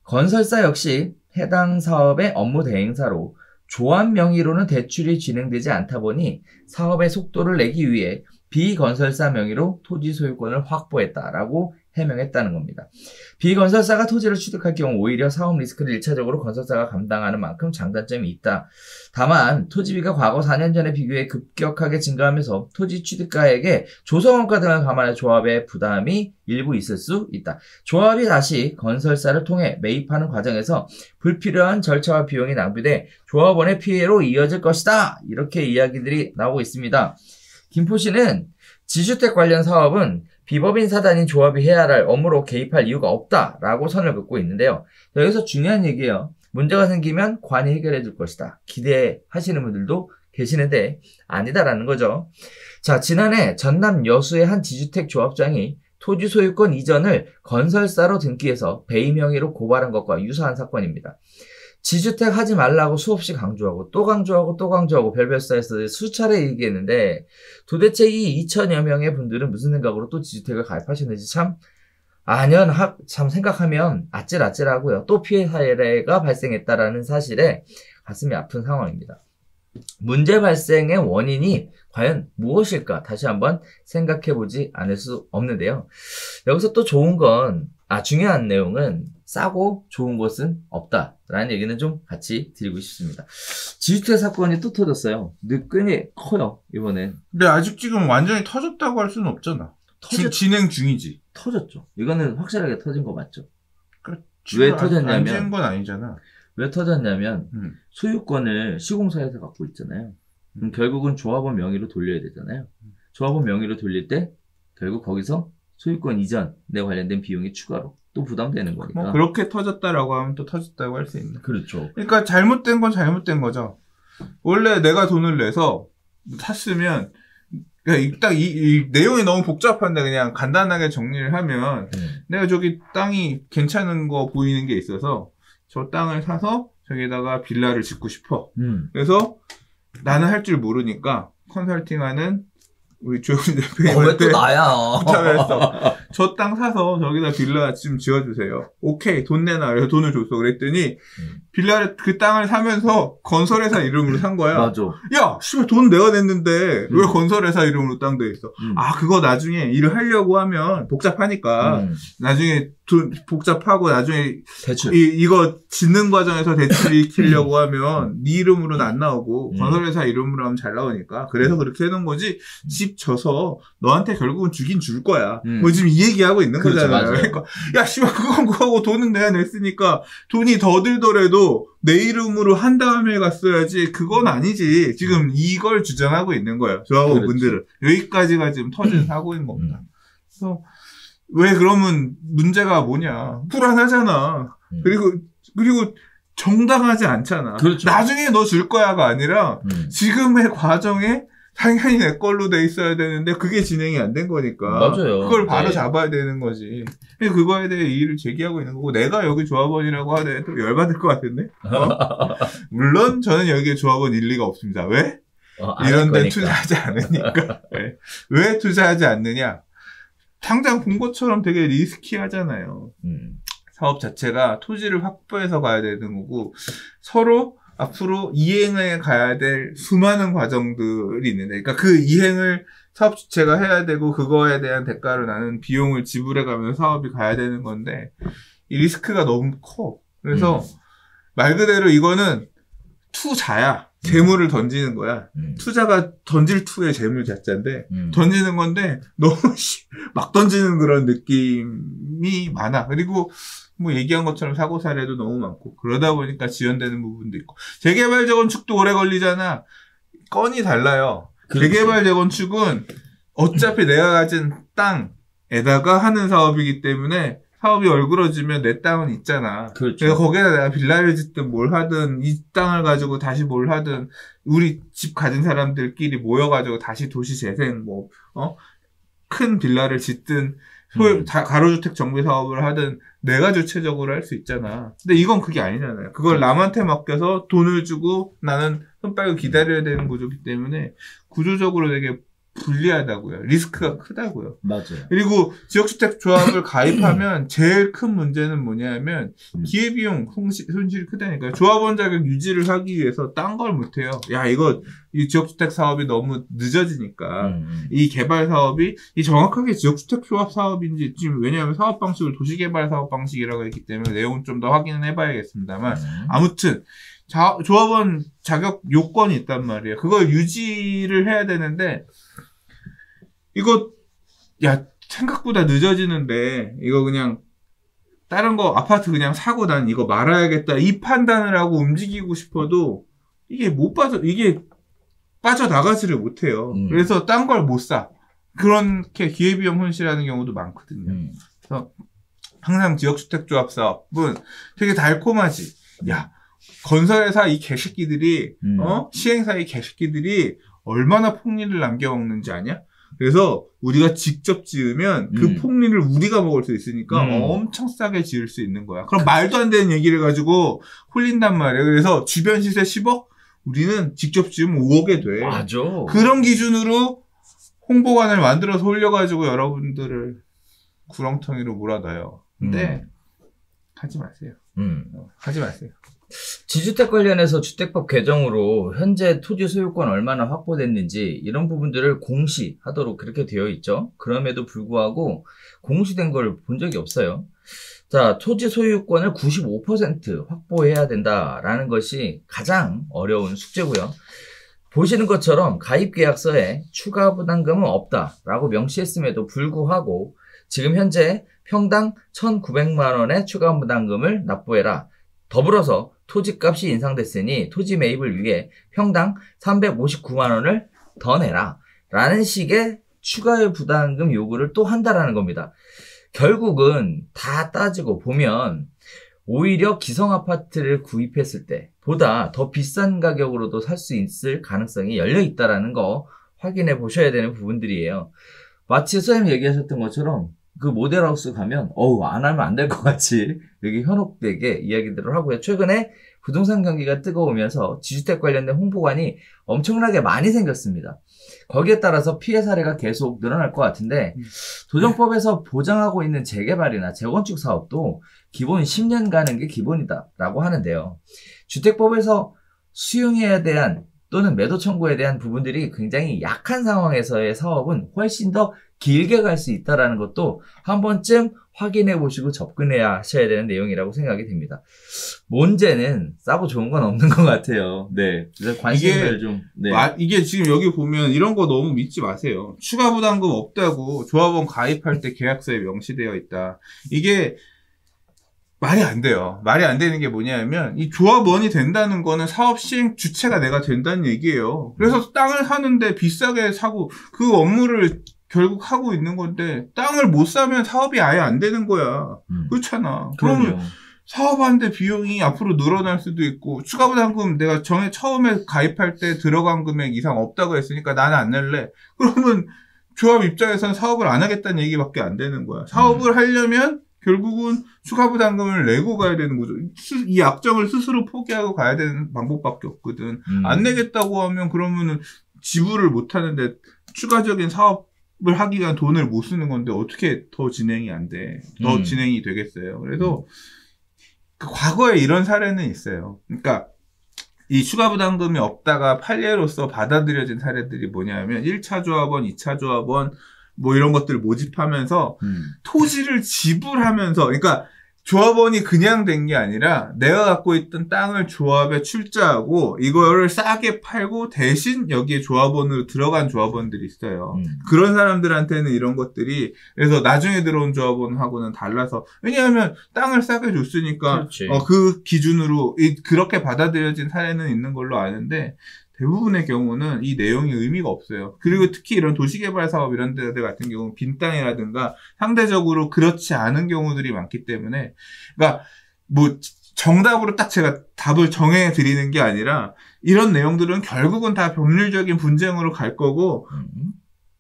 건설사 역시 해당 사업의 업무 대행사로 조합 명의로는 대출이 진행되지 않다 보니 사업의 속도를 내기 위해 비건설사 명의로 토지 소유권을 확보했다라고 해명했다는 겁니다. 비건설사가 토지를 취득할 경우 오히려 사업 리스크를 1차적으로 건설사가 감당하는 만큼 장단점이 있다. 다만 토지비가 과거 4년 전에 비교해 급격하게 증가하면서 토지 취득가액에 조성원가 등을 감안해 조합의 부담이 일부 있을 수 있다. 조합이 다시 건설사를 통해 매입하는 과정에서 불필요한 절차와 비용이 낭비돼 조합원의 피해로 이어질 것이다. 이렇게 이야기들이 나오고 있습니다. 김포시는 지주택 관련 사업은 비법인 사단인 조합이 해야 할 업무로 개입할 이유가 없다라고 선을 긋고 있는데요. 여기서 중요한 얘기예요. 문제가 생기면 관이 해결해 줄 것이다. 기대하시는 분들도 계시는데 아니다라는 거죠. 자, 지난해 전남 여수의 한 지주택 조합장이 토지 소유권 이전을 건설사로 등기해서 배임 명의로 고발한 것과 유사한 사건입니다. 지주택 하지 말라고 수없이 강조하고 또 강조하고 또 강조하고 별별사에서 수차례 얘기했는데, 도대체 이 2천여 명의 분들은 무슨 생각으로 또 지주택을 가입하셨는지 참 생각하면 아찔아찔하고요. 또 피해 사례가 발생했다라는 사실에 가슴이 아픈 상황입니다. 문제 발생의 원인이 과연 무엇일까 다시 한번 생각해보지 않을 수 없는데요. 여기서 또 중요한 내용은 싸고 좋은 곳은 없다라는 얘기는 좀 같이 드리고 싶습니다. 지주택 사건이 또 터졌어요. 꽤 커요, 이번엔. 근데 아직 지금 완전히 터졌다고 할 수는 없잖아. 진행 중이지. 터졌죠. 이거는 확실하게 터진 거 맞죠? 왜 터졌냐면, 안 지은 건 아니잖아. 왜 터졌냐면 소유권을 시공사에서 갖고 있잖아요. 그럼 결국은 조합원 명의로 돌려야 되잖아요. 조합원 명의로 돌릴 때 결국 거기서 소유권 이전에 관련된 비용이 추가로 또 부담되는 거니까. 뭐 그렇게 터졌다라고 하면 또 터졌다고 할 수 있는. 그렇죠. 그러니까 잘못된 건 잘못된 거죠. 원래 내가 돈을 내서 샀으면 그러니까 딱 이 내용이 너무 복잡한데 그냥 간단하게 정리를 하면 내가 저기 땅이 괜찮은 거 보이는 게 있어서 저 땅을 사서 저기다가 빌라를 짓고 싶어. 그래서 나는 할 줄 모르니까 컨설팅하는 우리 조영진 대표님한테 왜 또 나야? 부탁을 했어. 저 땅 사서 저기다 빌라 좀 지어주세요. 오케이, 돈 내놔. 그래서 돈을 줬어. 그랬더니 빌라를 그 땅을 사면서 건설회사 이름으로 산 거야. 맞아. 야, 씨발 돈 내가 냈는데 왜 건설회사 이름으로 땅 돼 있어? 아, 그거 나중에 일을 하려고 하면 복잡하니까 나중에 돈 복잡하고 나중에 대출 이거 짓는 과정에서 대출이 키려고 하면 네 이름으로는 안 나오고 건설회사 이름으로 하면 잘 나오니까 그래서 그렇게 해놓은 거지. 집 져서 너한테 결국은 주긴 줄 거야. 뭐 지금 이 얘기하고 있는 그렇죠, 거잖아요. 맞아요. 그러니까 야 씨발 그건 그거고 돈은 내가 냈으니까 돈이 더 들더라도 내 이름으로 한 다음에 갔어야지. 그건 아니지. 지금 이걸 주장하고 있는 거예요. 조합원분들은. 여기까지가 지금 터진 사고인 겁니다. 그래서 왜 그러면 문제가 뭐냐. 불안하잖아. 그리고 정당하지 않잖아. 그렇죠. 나중에 너 줄 거야가 아니라 지금의 과정에 당연히 내 걸로 돼 있어야 되는데 그게 진행이 안 된 거니까. 맞아요. 그걸 바로 잡아야 되는 거지. 그거에 대해 이의를 제기하고 있는 거고 내가 여기 조합원이라고 하더니 또 열받을 것 같은데. 물론 저는 여기에 조합원 일리가 없습니다. 왜? 이런 데 투자하지 않으니까. 네. 왜 투자하지 않느냐? 당장 본 것처럼 되게 리스키하잖아요. 사업 자체가 토지를 확보해서 가야 되는 거고 서로 앞으로 이행해 가야 될 수많은 과정들이 있는데, 그러니까 그 이행을 사업 주체가 해야 되고 그거에 대한 대가로 나는 비용을 지불해 가면서 사업이 가야 되는 건데 이 리스크가 너무 커. 그래서 말 그대로 이거는 투자야. 재물을 던지는 거야. 투자가 던질 투의 재물 자체인데 던지는 건데 너무 막 던지는 그런 느낌이 많아. 그리고 뭐 얘기한 것처럼 사고 사례도 너무 많고 그러다 보니까 지연되는 부분도 있고 재개발 재건축도 오래 걸리잖아. 건이 달라요. 그렇지. 재개발 재건축은 어차피 내가 가진 땅에다가 하는 사업이기 때문에 사업이 얼그러지면 내 땅은 있잖아. 그렇죠. 그래서 거기에다 내가 빌라를 짓든 뭘 하든 이 땅을 가지고 다시 뭘 하든 우리 집 가진 사람들끼리 모여가지고 다시 도시 재생 큰 빌라를 짓든 가로주택 정비 사업을 하든 내가 주체적으로 할 수 있잖아. 근데 이건 그게 아니잖아요. 그걸 남한테 맡겨서 돈을 주고 나는 손 빨고 기다려야 되는 구조이기 때문에 구조적으로 되게 불리하다고요. 리스크가 크다고요. 맞아요. 그리고 지역주택 조합을 가입하면 제일 큰 문제는 뭐냐면 기회비용 손실이 크다니까요. 조합원 자격 유지를 하기 위해서 딴 걸 못해요. 야 이 지역주택 사업이 너무 늦어지니까 이 개발 사업이 이 정확하게 지역주택 조합 사업인지 지금 왜냐하면 사업 방식을 도시개발 사업 방식이라고 했기 때문에 내용은 좀 더 확인은 해봐야겠습니다만 아무튼 조합원 자격 요건이 있단 말이에요. 그걸 유지를 해야 되는데 이거 생각보다 늦어지는데 이거 그냥 다른 거 아파트 그냥 사고 난 이거 말아야겠다 이 판단을 하고 움직이고 싶어도 이게 빠져나가지를 못해요. 그래서 딴 걸 못 사. 그렇게 기회비용 손실하는 경우도 많거든요. 그래서 항상 지역주택조합 사업은 되게 달콤하지. 야 건설회사 이 개새끼들이 시행사 이 개새끼들이 얼마나 폭리를 남겨먹는지 아냐? 그래서 우리가 직접 지으면 그 폭리를 우리가 먹을 수 있으니까 엄청 싸게 지을 수 있는 거야. 그럼 말도 안 되는 얘기를 가지고 홀린단 말이에요. 그래서 주변 시세 10억? 우리는 직접 지으면 5억에 돼. 맞아. 그런 기준으로 홍보관을 만들어서 올려가지고 여러분들을 구렁텅이로 몰아넣어요. 근데 하지 마세요. 하지 마세요. 지주택 관련해서 주택법 개정으로 현재 토지 소유권 얼마나 확보됐는지 이런 부분들을 공시하도록 그렇게 되어 있죠. 그럼에도 불구하고 공시된 걸 본 적이 없어요. 자, 토지 소유권을 95% 확보해야 된다라는 것이 가장 어려운 숙제고요. 보시는 것처럼 가입계약서에 추가 부담금은 없다라고 명시했음에도 불구하고 지금 현재 평당 1,900만 원의 추가 부담금을 납부해라. 더불어서 토지값이 인상됐으니 토지 매입을 위해 평당 359만 원을 더 내라 라는 식의 추가의 부담금 요구를 또 한다라는 겁니다. 결국은 다 따지고 보면 오히려 기성 아파트를 구입했을 때보다 더 비싼 가격으로도 살 수 있을 가능성이 열려 있다라는 거 확인해 보셔야 되는 부분들이에요. 마치 선생님 얘기하셨던 것처럼 그 모델하우스 가면 안 하면 안 될 것 같이 여기 현혹되게 이야기들을 하고요. 최근에 부동산 경기가 뜨거우면서 지주택 관련된 홍보관이 엄청나게 많이 생겼습니다. 거기에 따라서 피해 사례가 계속 늘어날 것 같은데 도정법에서 보장하고 있는 재개발이나 재건축 사업도 기본 10년 가는 게 기본이다라고 하는데요. 주택법에서 수용에 대한 또는 매도 청구에 대한 부분들이 굉장히 약한 상황에서의 사업은 훨씬 더 길게 갈 수 있다는 것도 한 번쯤 확인해 보시고 접근해야 하셔야 되는 내용이라고 생각이 됩니다. 문제는 싸고 좋은 건 없는 것 같아요. 네. 그래서 관심을 좀. 네. 이게 지금 여기 보면 이런 거 너무 믿지 마세요. 추가 부담금 없다고 조합원 가입할 때 계약서에 명시되어 있다. 이게 말이 안 돼요. 말이 안 되는 게 뭐냐면 이 조합원이 된다는 거는 사업 시행 주체가 내가 된다는 얘기예요. 그래서 땅을 사는데 비싸게 사고 그 업무를 결국 하고 있는 건데 땅을 못 사면 사업이 아예 안 되는 거야. 그렇잖아. 그러면 사업하는데 비용이 앞으로 늘어날 수도 있고 추가 부담금 내가 처음에 가입할 때 들어간 금액 이상 없다고 했으니까 나는 안 낼래. 그러면 조합 입장에서는 사업을 안 하겠다는 얘기밖에 안 되는 거야. 사업을 하려면 결국은 추가 부담금을 내고 가야 되는 거죠. 이 약정을 스스로 포기하고 가야 되는 방법밖에 없거든. 안 내겠다고 하면 그러면은 지불을 못 하는데 추가적인 사업을 하기 위한 돈을 못 쓰는 건데 어떻게 더 진행이 안 돼? 더 진행이 되겠어요. 그래서 그 과거에 이런 사례는 있어요. 그러니까 이 추가 부담금이 없다가 판례로서 받아들여진 사례들이 뭐냐면 1차 조합원, 2차 조합원 뭐 이런 것들을 모집하면서 토지를 지불하면서 그러니까 조합원이 그냥 된 게 아니라 내가 갖고 있던 땅을 조합에 출자하고 이거를 싸게 팔고 대신 여기에 조합원으로 들어간 조합원들이 있어요. 그런 사람들한테는 이런 것들이 그래서 나중에 들어온 조합원하고는 달라서 왜냐하면 땅을 싸게 줬으니까 그 기준으로 그렇게 받아들여진 사례는 있는 걸로 아는데 대부분의 경우는 이 내용이 의미가 없어요. 그리고 특히 이런 도시개발 사업 이런 데들 같은 경우는 빈 땅이라든가 상대적으로 그렇지 않은 경우들이 많기 때문에 그러니까 뭐 정답으로 딱 제가 답을 정해 드리는 게 아니라 이런 내용들은 결국은 다 법률적인 분쟁으로 갈 거고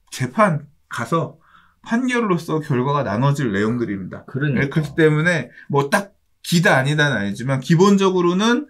재판 가서 판결로서 결과가 나눠질 내용들입니다. 그렇기 때문에 뭐 딱 기다 아니다는 아니지만 기본적으로는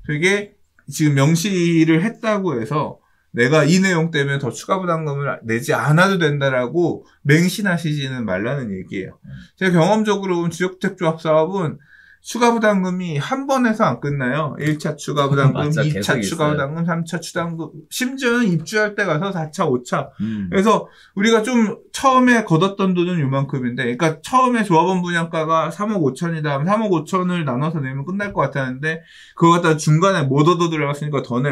되게 지금 명시를 했다고 해서 내가 이 내용 때문에 더 추가 부담금을 내지 않아도 된다라고 맹신하시지는 말라는 얘기예요. 제가 경험적으로 본 지역주택조합 사업은 추가 부담금이 한 번에서 안 끝나요. 1차 추가 부담금, 맞아, 2차 추가 부담금, 3차 추가 부담금, 심지어는 입주할 때 가서 4차, 5차. 그래서 우리가 좀 처음에 걷었던 돈은 요만큼인데, 그러니까 처음에 조합원 분양가가 3억 5천이다 하면 3억 5천을 나눠서 내면 끝날 것 같았는데, 그거 갖다 중간에 못 얻어 들어갔으니까 더 내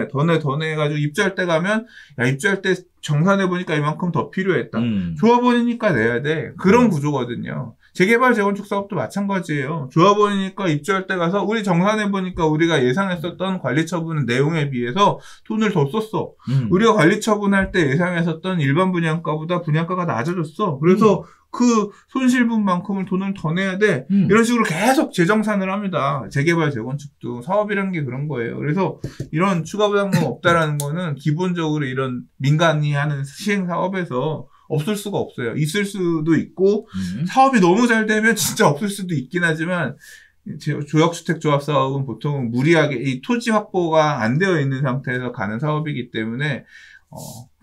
해가지고 입주할 때 가면, 야, 입주할 때 정산해보니까 이만큼 더 필요했다. 조합원이니까 내야 돼. 그런 구조거든요. 재개발, 재건축 사업도 마찬가지예요. 조합원이니까 입주할 때 가서 우리 정산해보니까 우리가 예상했었던 관리처분 내용에 비해서 돈을 더 썼어. 우리가 관리처분할 때 예상했었던 일반 분양가보다 분양가가 낮아졌어. 그래서 그 손실분만큼을 돈을 더 내야 돼. 이런 식으로 계속 재정산을 합니다. 재개발, 재건축도 사업이라는 게 그런 거예요. 그래서 이런 추가 부담금 없다라는 거는 기본적으로 이런 민간이 하는 시행 사업에서 없을 수가 없어요. 있을 수도 있고 사업이 너무 잘 되면 진짜 없을 수도 있긴 하지만 조약주택조합 사업은 보통 무리하게 이 토지 확보가 안 되어 있는 상태에서 가는 사업이기 때문에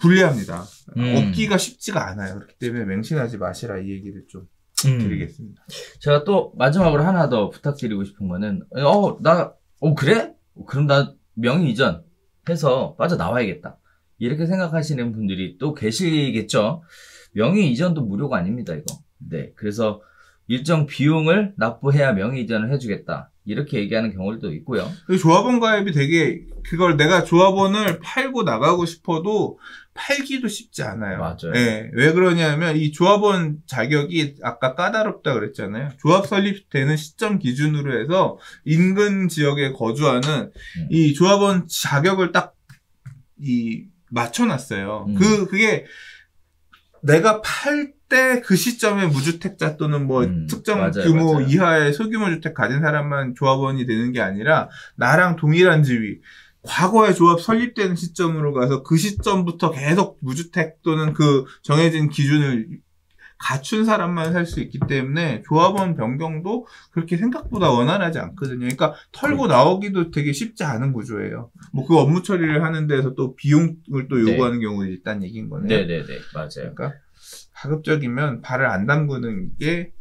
불리합니다. 얻기가 쉽지가 않아요. 그렇기 때문에 맹신하지 마시라 이 얘기를 좀 드리겠습니다. 제가 또 마지막으로 하나 더 부탁드리고 싶은 거는 그래? 그럼 나 명의 이전 해서 빠져나와야겠다. 이렇게 생각하시는 분들이 또 계시겠죠. 명의 이전도 무료가 아닙니다, 이거. 네. 그래서 일정 비용을 납부해야 명의 이전을 해주겠다. 이렇게 얘기하는 경우도 있고요. 조합원 가입이 되게, 그걸 내가 조합원을 팔고 나가고 싶어도 팔기도 쉽지 않아요. 맞아요. 네. 왜 그러냐면 이 조합원 자격이 아까 까다롭다 그랬잖아요. 조합 설립되는 시점 기준으로 해서 인근 지역에 거주하는 이 조합원 자격을 딱 맞춰놨어요. 그게 내가 팔 그때 그 시점에 무주택자 또는 뭐 특정 맞아요, 규모 맞아요. 이하의 소규모 주택 가진 사람만 조합원이 되는 게 아니라 나랑 동일한 지위, 과거에 조합 설립되는 시점으로 가서 그 시점부터 계속 무주택 또는 그 정해진 기준을 갖춘 사람만 살 수 있기 때문에 조합원 변경도 그렇게 생각보다 원활하지 않거든요. 그러니까 털고 나오기도 되게 쉽지 않은 구조예요. 뭐 그 업무 처리를 하는 데서 또 비용을 또 요구하는 경우가 있다는 얘기인 거네요. 네네네, 맞아요. 그러니까 가급적이면 발을 안 담그는 게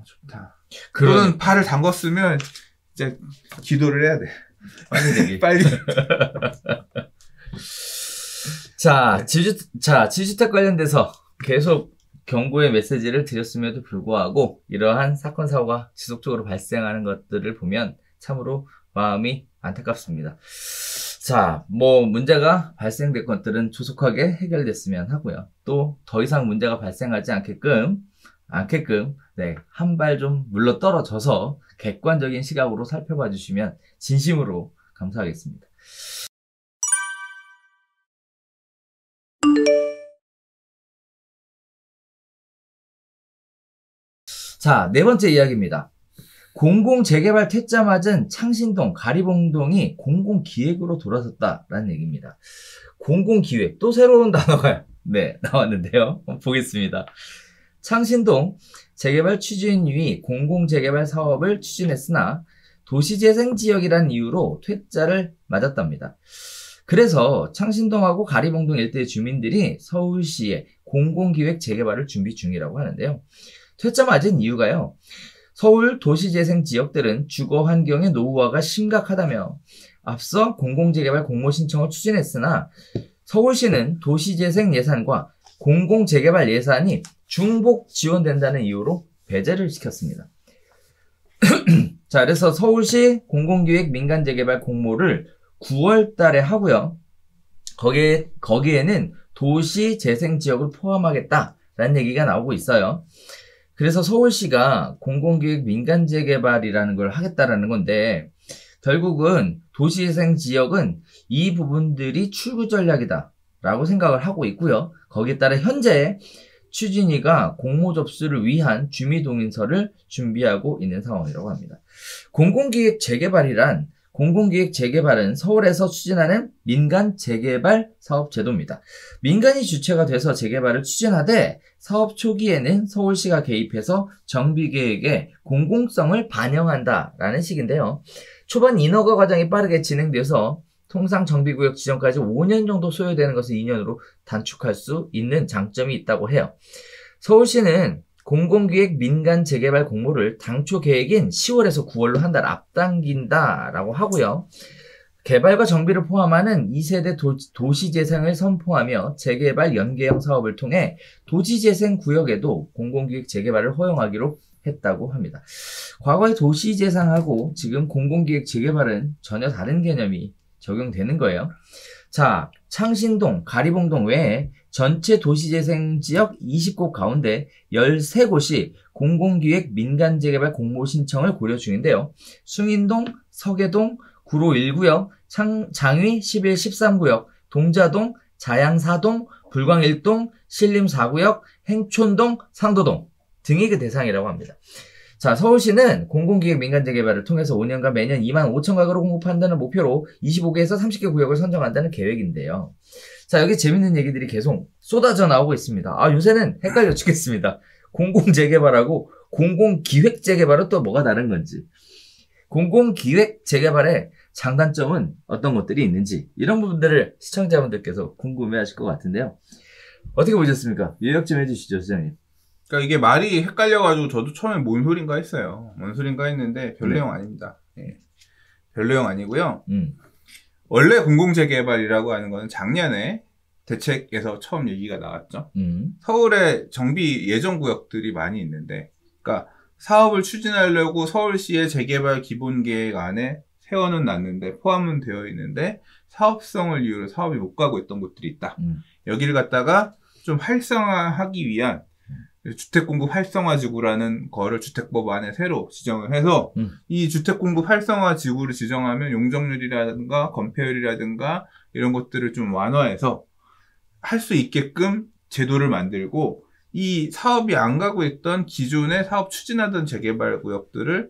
좋다. 그러는 발을 담궜으면 이제 기도를 해야 돼. 빨리 되기. 빨리. 자, 지주택 관련돼서 계속 경고의 메시지를 드렸음에도 불구하고 이러한 사건, 사고가 지속적으로 발생하는 것들을 보면 참으로 마음이 안타깝습니다. 자, 뭐 문제가 발생된 것들은 조속하게 해결됐으면 하고요. 또 더 이상 문제가 발생하지 않게끔 네, 한 발 좀 물러 떨어져서 객관적인 시각으로 살펴봐 주시면 진심으로 감사하겠습니다. 자, 네 번째 이야기입니다. 공공재개발 퇴짜 맞은 창신동, 가리봉동이 공공기획으로 돌아섰다라는 얘기입니다. 공공기획, 또 새로운 단어가 네, 나왔는데요. 보겠습니다. 창신동 재개발 추진위 공공재개발 사업을 추진했으나 도시재생지역이라는 이유로 퇴짜를 맞았답니다. 그래서 창신동하고 가리봉동 일대의 주민들이 서울시에 공공기획 재개발을 준비 중이라고 하는데요. 퇴짜 맞은 이유가요. 서울 도시재생 지역들은 주거 환경의 노후화가 심각하다며 앞서 공공재개발 공모 신청을 추진했으나 서울시는 도시재생 예산과 공공재개발 예산이 중복 지원된다는 이유로 배제를 시켰습니다. 자, 그래서 서울시 공공기획 민간재개발 공모를 9월 달에 하고요. 거기에는 도시재생지역을 포함하겠다라는 얘기가 나오고 있어요. 그래서 서울시가 공공기획 민간재개발이라는 걸 하겠다라는 건데 결국은 도시재생지역은 이 부분들이 출구 전략이다라고 생각을 하고 있고요. 거기에 따라 현재 추진위가 공모 접수를 위한 주민동의서를 준비하고 있는 상황이라고 합니다. 공공기획 재개발이란 공공기획 재개발은 서울에서 추진하는 민간 재개발 사업 제도입니다. 민간이 주체가 돼서 재개발을 추진하되 사업 초기에는 서울시가 개입해서 정비계획의 공공성을 반영한다라는 식인데요. 초반 인허가 과정이 빠르게 진행돼서 통상 정비구역 지정까지 5년 정도 소요되는 것을 2년으로 단축할 수 있는 장점이 있다고 해요. 서울시는 공공기획 민간 재개발 공모를 당초 계획인 10월에서 9월로 한 달 앞당긴다라고 하고요. 개발과 정비를 포함하는 2세대 도시재생을 선포하며 재개발 연계형 사업을 통해 도시재생 구역에도 공공기획 재개발을 허용하기로 했다고 합니다. 과거의 도시재생하고 지금 공공기획 재개발은 전혀 다른 개념이 적용되는 거예요. 자, 창신동, 가리봉동 외에 전체 도시재생지역 20곳 가운데 13곳이 공공기획 민간재개발 공모 신청을 고려 중인데요. 숭인동, 서계동, 구로 1구역, 장위 11, 13구역, 동자동, 자양 4동, 불광 1동, 신림 4구역, 행촌동, 상도동 등이 그 대상이라고 합니다. 자, 서울시는 공공기획 민간재개발을 통해서 5년간 매년 2만 5천 가구를 공급한다는 목표로 25개에서 30개 구역을 선정한다는 계획인데요. 자, 여기 재밌는 얘기들이 계속 쏟아져 나오고 있습니다. 아, 요새는 헷갈려 죽겠습니다. 공공재개발하고 공공기획재개발은 또 뭐가 다른 건지. 공공기획재개발의 장단점은 어떤 것들이 있는지 이런 부분들을 시청자분들께서 궁금해하실 것 같은데요. 어떻게 보셨습니까? 요약 좀 해주시죠, 시장님. 그러니까 이게 말이 헷갈려가지고 저도 처음에 뭔 소린가 했어요. 뭔 소린가 했는데 별 내용 아닙니다. 예. 별 내용 아니고요. 원래 공공재개발이라고 하는 거는 작년에 대책에서 처음 얘기가 나왔죠. 서울에 정비 예정 구역들이 많이 있는데, 그러니까 사업을 추진하려고 서울시의 재개발 기본계획 안에 세워는 놨는데 포함은 되어 있는데 사업성을 이유로 사업이 못 가고 있던 곳들이 있다. 여기를 갖다가 좀 활성화하기 위한 주택공급 활성화 지구라는 거를 주택법 안에 새로 지정을 해서 이 주택공급 활성화 지구를 지정하면 용적률이라든가 건폐율이라든가 이런 것들을 좀 완화해서 할 수 있게끔 제도를 만들고 이 사업이 안 가고 있던 기존의 사업 추진하던 재개발 구역들을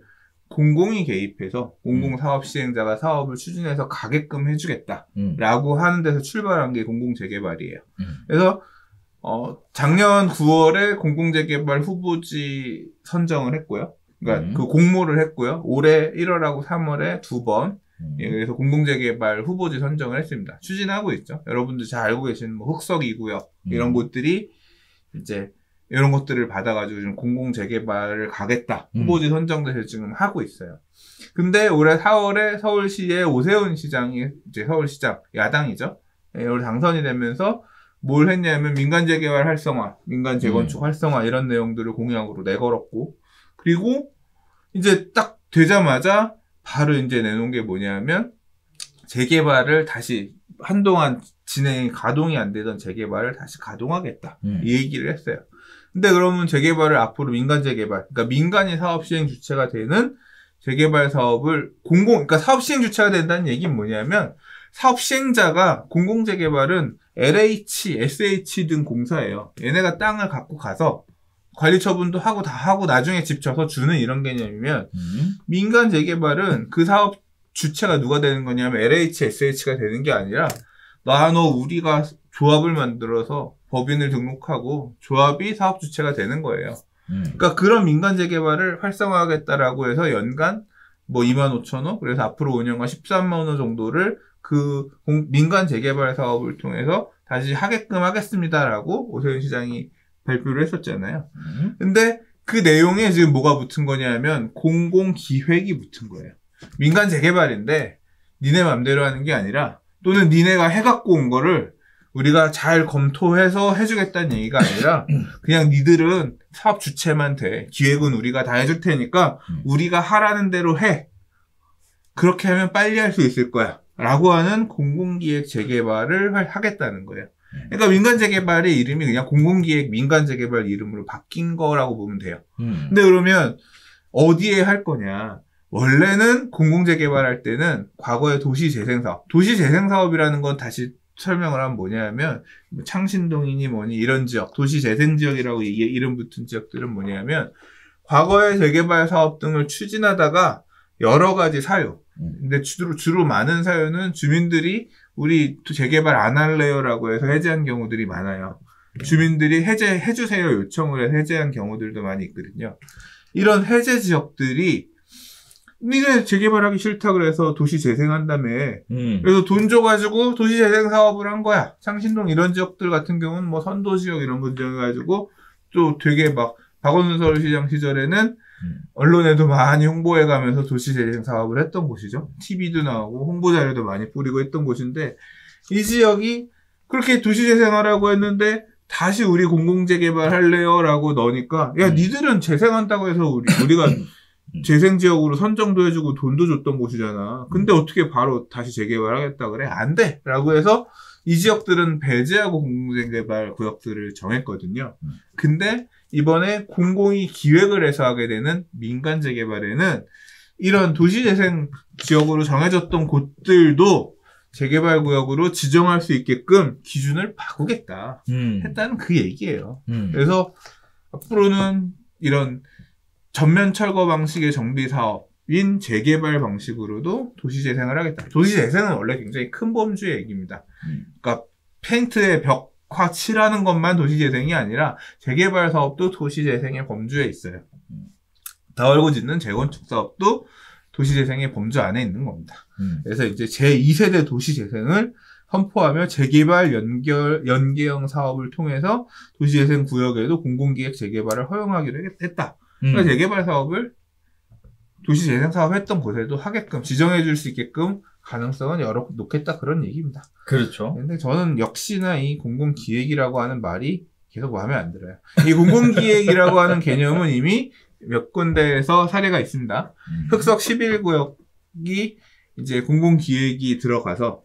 공공이 개입해서 공공사업 시행자가 사업을 추진해서 가게끔 해주겠다라고 하는 데서 출발한 게 공공재개발이에요. 그래서 작년 9월에 공공재개발 후보지 선정을 했고요. 그러니까 그 공모를 했고요. 올해 1월하고 3월에 2번 그래서 공공재개발 후보지 선정을 했습니다. 추진하고 있죠. 여러분들 잘 알고 계시는 뭐 흑석 2구역 이런 곳들이 이제 이런 것들을 받아가지고 지금 공공재개발을 가겠다. 후보지 선정돼서 지금 하고 있어요. 근데 올해 4월에 서울시의 오세훈 시장이 이제 서울시장 야당이죠. 올해 당선이 되면서 뭘 했냐면 민간 재개발 활성화, 민간 재건축 활성화 이런 내용들을 공약으로 내걸었고 그리고 이제 딱 되자마자 바로 이제 내놓은 게 뭐냐면 재개발을 다시 한동안 가동이 안 되던 재개발을 다시 가동하겠다. 이 얘기를 했어요. 근데 그러면 재개발을 앞으로 민간 재개발, 그러니까 민간이 사업 시행 주체가 되는 재개발 사업을 그러니까 사업 시행 주체가 된다는 얘기는 뭐냐면 사업 시행자가 공공재개발은 LH, SH 등 공사예요. 얘네가 땅을 갖고 가서 관리 처분도 하고 다 하고 나중에 집 져서 주는 이런 개념이면 민간 재개발은 그 사업 주체가 누가 되는 거냐면 LH, SH가 되는 게 아니라 우리가 조합을 만들어서 법인을 등록하고 조합이 사업 주체가 되는 거예요. 그러니까 그런 민간 재개발을 활성화하겠다라고 해서 연간 뭐 25,000호 그래서 앞으로 5년간 13만 원 정도를 그 민간 재개발 사업을 통해서 다시 하게끔 하겠습니다라고 오세훈 시장이 발표를 했었잖아요. 근데 그 내용에 지금 뭐가 붙은 거냐면 공공기획이 붙은 거예요. 민간 재개발인데 니네 맘대로 하는 게 아니라 또는 니네가 해갖고 온 거를 우리가 잘 검토해서 해주겠다는 얘기가 아니라 그냥 니들은 사업 주체만 돼. 기획은 우리가 다 해줄 테니까 우리가 하라는 대로 해. 그렇게 하면 빨리 할 수 있을 거야. 라고 하는 공공기획 재개발을 하겠다는 거예요. 그러니까 민간 재개발의 이름이 그냥 공공기획 민간 재개발 이름으로 바뀐 거라고 보면 돼요. 근데 그러면 어디에 할 거냐? 원래는 공공재개발할 때는 과거의 도시재생사업. 도시재생사업이라는 건 다시 설명을 하면 뭐냐면 창신동이니 뭐니 이런 지역, 도시재생지역이라고 이름 붙은 지역들은 뭐냐면 과거의 재개발 사업 등을 추진하다가 여러 가지 사유. 근데 주로 많은 사유는 주민들이 우리 재개발 안 할래요라고 해서 해제한 경우들이 많아요. 주민들이 해주세요 요청을 해서 해제한 경우들도 많이 있거든요. 이런 해제 지역들이 니네 재개발하기 싫다 그래서 도시 재생한다며. 그래서 돈 줘가지고 도시 재생 사업을 한 거야. 창신동 이런 지역들 같은 경우는 뭐 선도 지역 이런 거 지정해가지고 또 되게 막 박원순 서울시장 시절에는 언론에도 많이 홍보해가면서 도시 재생 사업을 했던 곳이죠. TV도 나오고 홍보 자료도 많이 뿌리고 했던 곳인데 이 지역이 그렇게 도시 재생하라고 했는데 다시 우리 공공재개발 할래요라고 넣으니까 야 니들은 재생한다고 해서 우리가 재생지역으로 선정도 해주고 돈도 줬던 곳이잖아. 근데 어떻게 바로 다시 재개발하겠다 그래? 안 돼! 라고 해서 이 지역들은 배제하고 공공재개발 구역들을 정했거든요. 근데 이번에 공공이 기획을 해서 하게 되는 민간 재개발에는 이런 도시재생 지역으로 정해졌던 곳들도 재개발 구역으로 지정할 수 있게끔 기준을 바꾸겠다 했다는 그 얘기예요. 그래서 앞으로는 이런 전면 철거 방식의 정비 사업인 재개발 방식으로도 도시재생을 하겠다. 도시재생은 원래 굉장히 큰 범주의 얘기입니다. 그러니까 페인트에 벽화 칠하는 것만 도시재생이 아니라 재개발 사업도 도시재생의 범주에 있어요. 다 얼고 짓는 재건축 사업도 도시재생의 범주 안에 있는 겁니다. 그래서 이제 제2세대 도시재생을 선포하며 재개발 연계형 사업을 통해서 도시재생 구역에도 공공기획 재개발을 허용하기로 했다. 그러니까 재개발 사업을 도시재생 사업 했던 곳에도 하게끔 지정해 줄 수 있게끔 가능성은 놓겠다 그런 얘기입니다. 그렇죠. 근데 저는 역시나 이 공공기획이라고 하는 말이 계속 마음에 안 들어요. 이 공공기획이라고 하는 개념은 이미 몇 군데에서 사례가 있습니다. 흑석 11구역이 이제 공공기획이 들어가서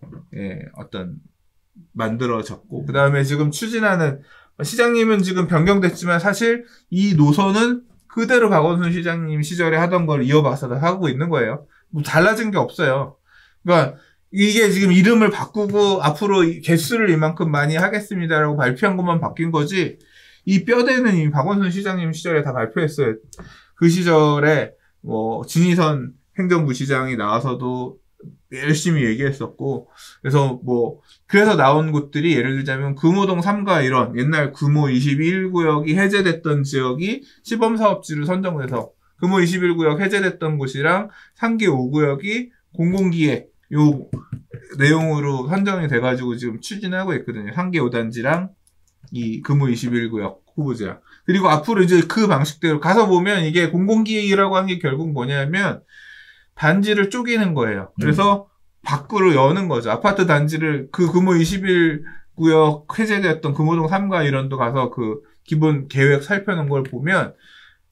만들어졌고 그 다음에 지금 추진하는 시장님은 지금 변경됐지만 사실 이 노선은 그대로 박원순 시장님 시절에 하던 걸 이어봐서 하고 있는 거예요. 뭐 달라진 게 없어요. 그러니까 이게 지금 이름을 바꾸고 앞으로 개수를 이만큼 많이 하겠습니다라고 발표한 것만 바뀐 거지 이 뼈대는 이미 박원순 시장님 시절에 다 발표했어요. 그 시절에 뭐 진희선 행정부시장이 나와서도 열심히 얘기했었고, 그래서 나온 곳들이 예를 들자면 금호동 3가 1원, 옛날 금호 21구역이 해제됐던 지역이 시범사업지로 선정돼서 금호 21구역 해제됐던 곳이랑 상계 5구역이 공공기획 요 내용으로 선정이 돼가지고 지금 추진하고 있거든요. 상계 5단지랑 이 금호 21구역 후보지랑. 그리고 앞으로 이제 그 방식대로 가서 보면 이게 공공기획이라고 하는 게 결국 뭐냐면 단지를 쪼개는 거예요. 그래서 밖으로 여는 거죠. 아파트 단지를 그 금호 21구역 해제됐던 금호동 3가 1원도 가서 그 기본 계획 살펴놓은 걸 보면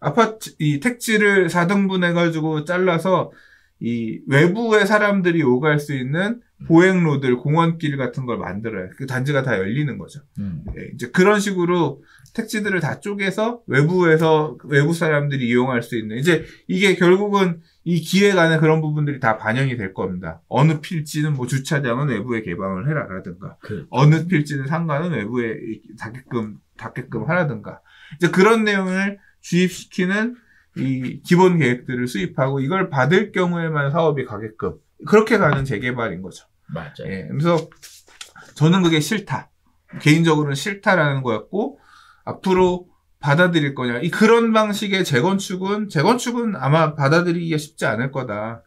아파트 이 택지를 4등분 해가지고 잘라서 이 외부의 사람들이 오갈 수 있는 보행로들, 공원길 같은 걸 만들어요. 그 단지가 다 열리는 거죠. 네, 이제 그런 식으로 택지들을 다 쪼개서 외부 사람들이 이용할 수 있는, 이제 이게 결국은 이 기획 안에 그런 부분들이 다 반영이 될 겁니다. 어느 필지는 뭐 주차장은 외부에 개방을 해라라든가, 어느 필지는 상가는 외부에 닿게끔 하라든가, 이제 그런 내용을 주입시키는 이 기본 계획들을 수립하고 이걸 받을 경우에만 사업이 가게끔 그렇게 가는 재개발인 거죠. 맞아요. 예, 그래서 저는 그게 싫다. 개인적으로는 싫다라는 거였고, 앞으로 받아들일 거냐. 그런 방식의 재건축은 아마 받아들이기가 쉽지 않을 거다.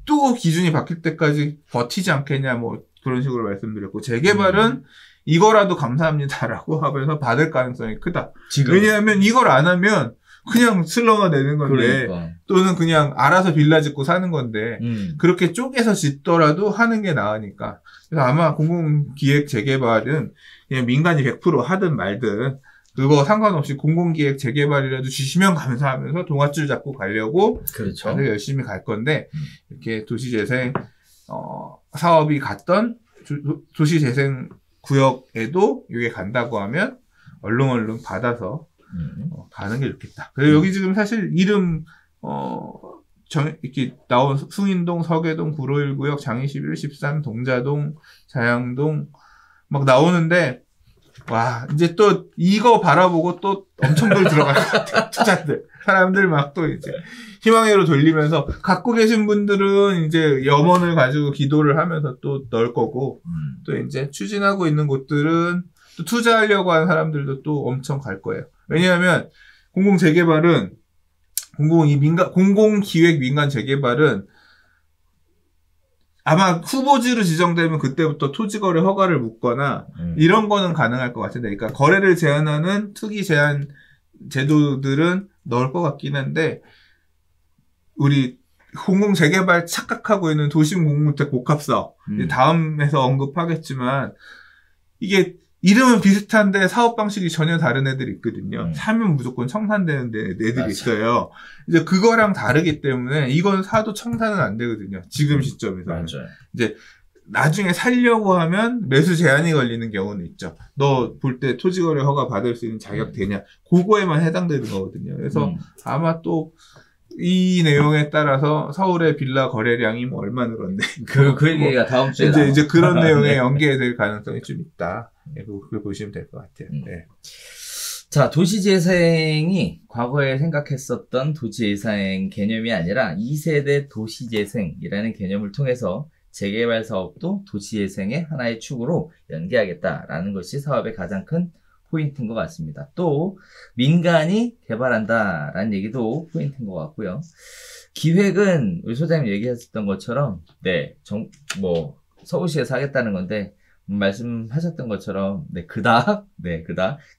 또 기준이 바뀔 때까지 버티지 않겠냐, 뭐 그런 식으로 말씀드렸고, 재개발은 이거라도 감사합니다라고 하면서 받을 가능성이 크다. 왜냐하면 이걸 안 하면 그냥 슬러가 되는 건데, 그러니까. 또는 그냥 알아서 빌라 짓고 사는 건데, 그렇게 쪼개서 짓더라도 하는 게 나으니까. 그래서 아마 공공기획 재개발은 그냥 민간이 100% 하든 말든, 그거 상관없이 공공기획 재개발이라도 주시면 감사하면서 동아줄 잡고 가려고 그렇죠. 다들 열심히 갈 건데, 이렇게 도시재생, 사업이 갔던 도시재생 구역에도 이게 간다고 하면 얼른 받아서 가는 게 좋겠다. 그리고 여기 지금 사실 이름 이렇게 나온 숭인동, 서계동, 구로일구역, 장이11, 13, 동자동, 자양동 막 나오는데, 와, 이제 또 이거 바라보고 또 엄청들 들어갈 것 같아요. 투자들. 사람들 막 또 이제 희망회로 돌리면서, 갖고 계신 분들은 이제 염원을 가지고 기도를 하면서 또 넣을 거고, 또 이제 추진하고 있는 곳들은 또 투자하려고 하는 사람들도 또 엄청 갈 거예요. 왜냐하면 공공기획 민간 재개발은 아마 후보지로 지정되면 그때부터 토지거래 허가를 묻거나 이런 거는 가능할 것 같은데, 그러니까 거래를 제한하는 투기 제한 제도들은 넣을 것 같긴 한데, 우리 공공재개발 착각하고 있는 도심공공주택 복합사업, 다음에서 언급하겠지만, 이게 이름은 비슷한데 사업 방식이 전혀 다른 애들이 있거든요. 사면 무조건 청산되는 애들이 맞아. 있어요. 이제 그거랑 다르기 때문에 이건 사도 청산은 안 되거든요. 지금 시점에서. 맞아요. 이제 나중에 살려고 하면 매수 제한이 걸리는 경우는 있죠. 너 볼 때 토지거래 허가 받을 수 있는 자격 되냐? 그거에만 해당되는 거거든요. 그래서 아마 또 이 내용에 따라서 서울의 빌라 거래량이 뭐 얼마 늘었네. 그 얘기가 다음 주에 이제 그런 내용에 연계될 가능성이 좀 있다. 네, 그걸 보시면 될 것 같아요. 네. 자, 도시재생이 과거에 생각했었던 도시재생 개념이 아니라 2세대 도시재생이라는 개념을 통해서 재개발 사업도 도시재생의 하나의 축으로 연계하겠다라는 것이 사업의 가장 큰 포인트인 것 같습니다. 또 민간이 개발한다라는 얘기도 포인트인 것 같고요. 기획은 우리 소장님 얘기하셨던 것처럼 서울시에서 하겠다는 건데, 말씀하셨던 것처럼 그닥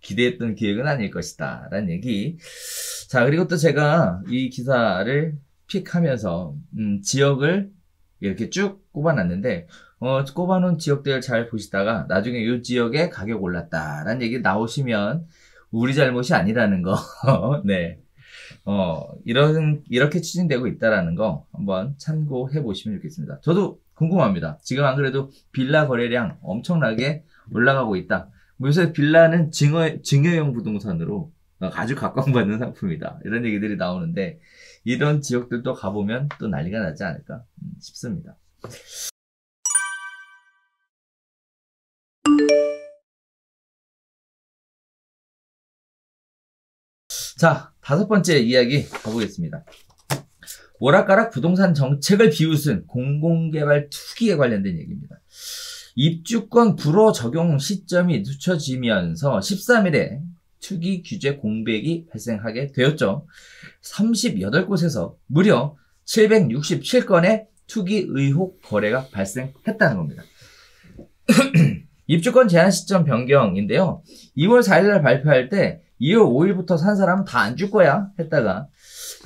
기대했던 기획은 아닐 것이다 라는 얘기. 자, 그리고 또 제가 이 기사를 픽하면서 지역을 이렇게 쭉 꼽아놨는데, 꼽아놓은 지역들 잘 보시다가 나중에 이 지역에 가격 올랐다라는 얘기 나오시면 우리 잘못이 아니라는 거. 네. 이렇게 추진되고 있다라는 거 한번 참고해 보시면 좋겠습니다. 저도 궁금합니다. 지금 안 그래도 빌라 거래량 엄청나게 올라가고 있다. 요새 빌라는 증여용 부동산으로 아주 각광받는 상품이다. 이런 얘기들이 나오는데, 이런 지역들도 가보면 또 난리가 나지 않을까 싶습니다. 자, 5번째 이야기 가보겠습니다. 오락가락 부동산 정책을 비웃은 공공개발 투기에 관련된 얘기입니다. 입주권 불허 적용 시점이 늦춰지면서 13일에 투기 규제 공백이 발생하게 되었죠. 38곳에서 무려 767건의 투기 의혹 거래가 발생했다는 겁니다. 입주권 제한 시점 변경인데요. 2월 4일날 발표할 때 2월 5일부터 산 사람은 다 안 줄 거야 했다가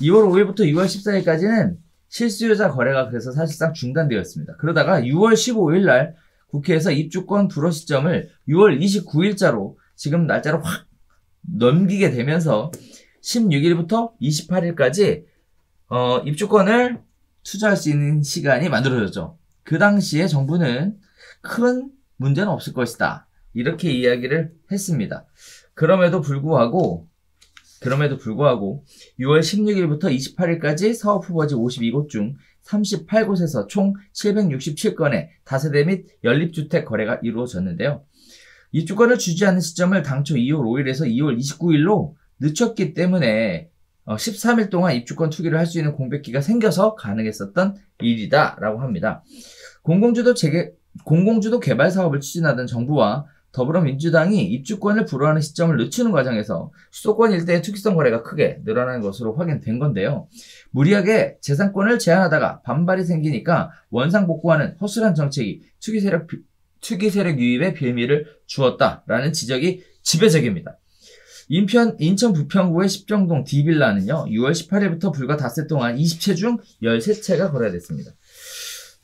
2월 5일부터 6월 14일까지는 실수요자 거래가 그래서 사실상 중단되었습니다. 그러다가 6월 15일날 국회에서 입주권 불허 시점을 6월 29일자로 지금 날짜를 확 넘기게 되면서 16일부터 28일까지 입주권을 투자할 수 있는 시간이 만들어졌죠. 그 당시에 정부는 큰 문제는 없을 것이다. 이렇게 이야기를 했습니다. 그럼에도 불구하고 6월 16일부터 28일까지 사업 후보지 52곳 중 38곳에서 총 767건의 다세대 및 연립주택 거래가 이루어졌는데요. 입주권을 주지 않는 시점을 당초 2월 5일에서 2월 29일로 늦췄기 때문에 13일 동안 입주권 투기를 할 수 있는 공백기가 생겨서 가능했었던 일이다라고 합니다. 공공주도 개발 사업을 추진하던 정부와 더불어민주당이 입주권을 불허하는 시점을 늦추는 과정에서 수도권 일대의 투기성 거래가 크게 늘어난 것으로 확인된 건데요. 무리하게 재산권을 제한하다가 반발이 생기니까 원상복구하는 허술한 정책이 투기 세력 유입에 빌미를 주었다라는 지적이 지배적입니다. 인천 부평구의 십정동 D빌라는요. 6월 18일부터 불과 닷새 동안 20채 중 13채가 거래됐습니다.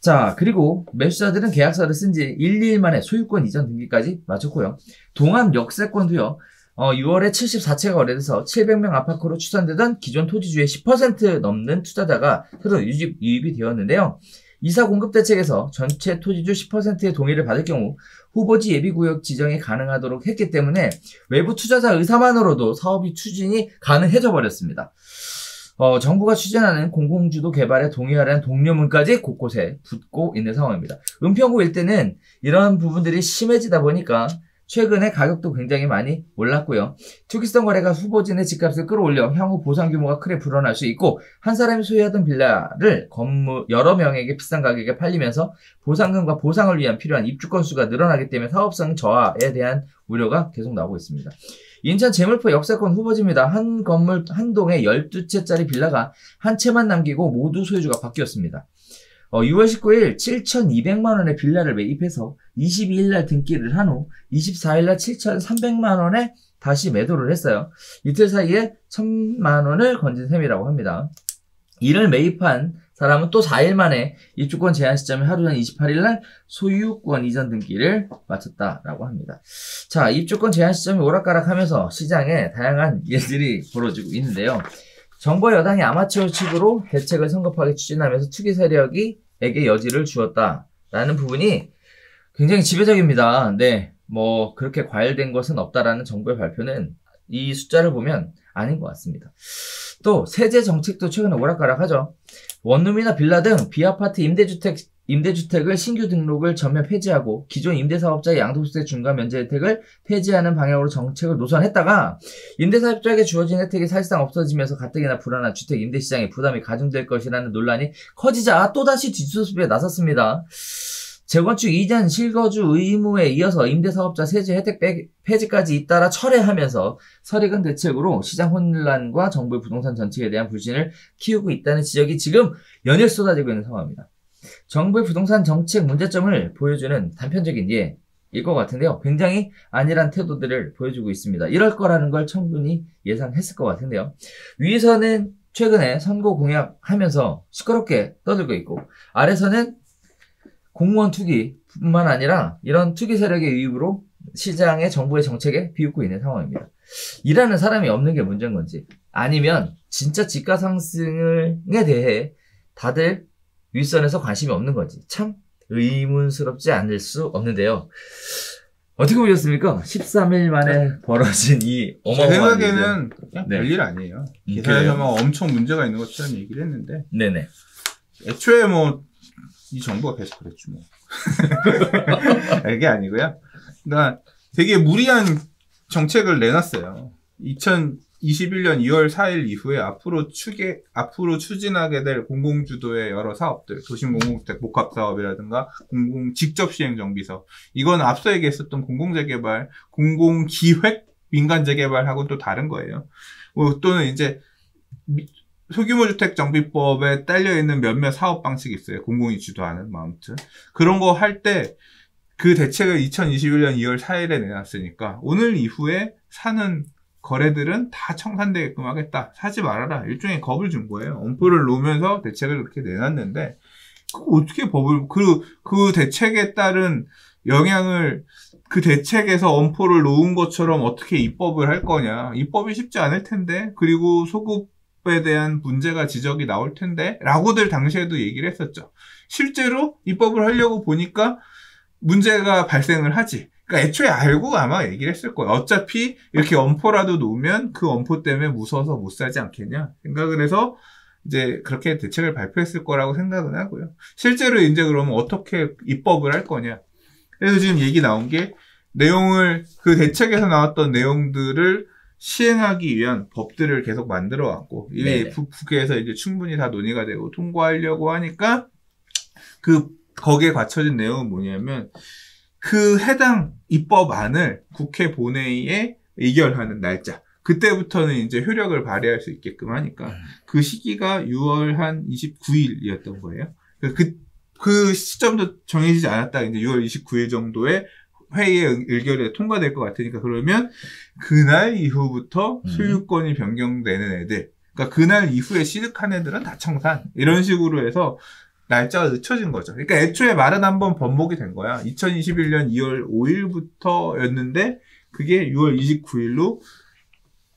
자, 그리고 매수자들은 계약서를 쓴 지 1~2일 만에 소유권 이전 등기까지 마쳤고요. 동암 역세권도요. 6월에 74채가 거래돼서 700명 안팎으로 추산되던 기존 토지주의 10% 넘는 투자자가 새로 유입이 되었는데요. 이사 공급 대책에서 전체 토지주 10%의 동의를 받을 경우 후보지 예비구역 지정이 가능하도록 했기 때문에 외부 투자자 의사만으로도 사업이 추진이 가능해져 버렸습니다. 정부가 추진하는 공공주도 개발에 동의하라는 독려문까지 곳곳에 붙고 있는 상황입니다. 은평구 일대는 이런 부분들이 심해지다 보니까 최근에 가격도 굉장히 많이 올랐고요. 투기성 거래가 후보진의 집값을 끌어올려 향후 보상 규모가 크게 불어날 수 있고 한 사람이 소유하던 빌라를 여러 명에게 비싼 가격에 팔리면서 보상금과 보상을 위한 필요한 입주권 수가 늘어나기 때문에 사업성 저하에 대한 우려가 계속 나오고 있습니다. 인천 제물포 역세권 후보지입니다. 한 건물 한 동에 12채짜리 빌라가 한 채만 남기고 모두 소유주가 바뀌었습니다. 6월 19일 7,200만 원의 빌라를 매입해서 22일 날 등기를 한 후 24일 날 7,300만 원에 다시 매도를 했어요. 이틀 사이에 1,000만 원을 건진 셈이라고 합니다. 이를 매입한 사람은 또 4일 만에 입주권 제한 시점이 하루 전 28일 날 소유권 이전 등기를 마쳤다라고 합니다. 자, 입주권 제한 시점이 오락가락하면서 시장에 다양한 일들이 벌어지고 있는데요. 정부 여당이 아마추어 식으로 대책을 성급하게 추진하면서 투기 세력에게 여지를 주었다라는 부분이 굉장히 지배적입니다. 네, 뭐 그렇게 과열된 것은 없다라는 정부의 발표는 이 숫자를 보면 아닌 것 같습니다. 또 세제 정책도 최근에 오락가락하죠. 원룸이나 빌라 등 비아파트 임대주택을 신규 등록을 전면 폐지하고 기존 임대사업자의 양도소득세 중과 면제 혜택을 폐지하는 방향으로 정책을 노선했다가 임대사업자에게 주어진 혜택이 사실상 없어지면서 가뜩이나 불안한 주택 임대시장에 부담이 가중될 것이라는 논란이 커지자 또다시 뒷수습에 나섰습니다. 재건축 이전 실거주 의무에 이어서 임대사업자 세제 혜택 폐지까지 잇따라 철회하면서 설익은 대책으로 시장 혼란과 정부의 부동산 정책에 대한 불신을 키우고 있다는 지적이 지금 연일 쏟아지고 있는 상황입니다. 정부의 부동산 정책 문제점을 보여주는 단편적인 예일 것 같은데요. 굉장히 안일한 태도들을 보여주고 있습니다. 이럴 거라는 걸 충분히 예상했을 것 같은데요. 위에서는 최근에 선거 공약하면서 시끄럽게 떠들고 있고 아래서는 공무원 투기뿐만 아니라 이런 투기 세력의 유입으로 시장의 정부의 정책에 비웃고 있는 상황입니다. 일하는 사람이 없는 게 문제인 건지 아니면 진짜 집가 상승에 대해 다들 윗선에서 관심이 없는 건지 참 의문스럽지 않을 수 없는데요. 어떻게 보셨습니까? 13일 만에 벌어진 이 어마어마한 제 생각에는 그냥 별일 아니에요. 기사에서 막 엄청 문제가 있는 것처럼 얘기를 했는데 네네. 애초에 뭐 이 정부가 계속 그랬지 뭐. 이게 아니고요. 그러니까 되게 무리한 정책을 내놨어요. 2021년 2월 4일 이후에 앞으로 추진하게 될 공공주도의 여러 사업들, 도심 공공주택 복합사업이라든가 공공 직접 시행 정비 사업, 이건 앞서 얘기했었던 공공재개발, 공공기획, 민간재개발하고는 또 다른 거예요. 또는 이제 소규모 주택 정비법에 딸려 있는 몇몇 사업 방식이 있어요. 공공이 주도하는, 아무튼 그런 거 할 때 그 대책을 2021년 2월 4일에 내놨으니까 오늘 이후에 사는 거래들은 다 청산되게끔 하겠다. 사지 말아라. 일종의 겁을 준 거예요. 엄포를 놓으면서 대책을 그렇게 내놨는데, 어떻게 법을, 그 대책에 따른 영향을 그 대책에서 엄포를 놓은 것처럼 어떻게 입법을 할 거냐. 입법이 쉽지 않을 텐데, 그리고 소급에 대한 문제가 지적이 나올 텐데, 라고들 당시에도 얘기를 했었죠. 실제로 입법을 하려고 보니까 문제가 발생을 하지. 그러니까 애초에 알고 아마 얘기를 했을 거예요. 어차피 이렇게 엄포라도 놓으면 그 엄포 때문에 무서워서 못 사지 않겠냐 생각을 해서 이제 그렇게 대책을 발표했을 거라고 생각은 하고요. 실제로 이제 그러면 어떻게 입법을 할 거냐. 그래서 지금 얘기 나온 게 내용을, 그 대책에서 나왔던 내용들을 시행하기 위한 법들을 계속 만들어 왔고, 이게 국회에서 이제 충분히 다 논의가 되고 통과하려고 하니까 거기에 갖춰진 내용은 뭐냐면, 그 해당 입법안을 국회 본회의에 의결하는 날짜. 그때부터는 이제 효력을 발휘할 수 있게끔 하니까. 그 시기가 6월 한 29일이었던 거예요. 그 시점도 정해지지 않았다. 이제 6월 29일 정도에 회의에 의결에 통과될 것 같으니까, 그러면 그날 이후부터 소유권이 변경되는 애들. 그러니까 그날 이후에 취득한 애들은 다 청산. 이런 식으로 해서 날짜가 늦춰진 거죠. 그러니까 애초에 말은 한번 번복이 된 거야. 2021년 2월 5일부터였는데 그게 6월 29일로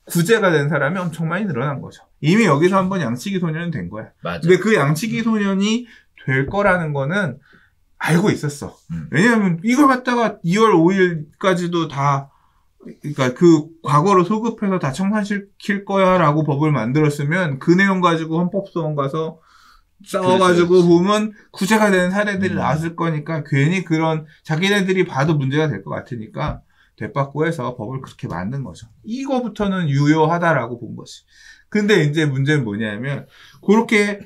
구제가 된 사람이 엄청 많이 늘어난 거죠. 이미 여기서 한번 양치기 소년은 된 거야. 맞아. 근데 그 양치기 소년이 될 거라는 거는 알고 있었어. 왜냐하면 이걸 갖다가 2월 5일까지도 다, 그러니까 그 과거로 소급해서 다 청산시킬 거야라고 법을 만들었으면 그 내용 가지고 헌법소원 가서 싸워가지고 보면 구제가 되는 사례들이 나왔을 거니까 괜히 그런 자기네들이 봐도 문제가 될 것 같으니까 되받고해서 법을 그렇게 만든 거죠. 이거부터는 유효하다라고 본 거지. 근데 이제 문제는 뭐냐면 그렇게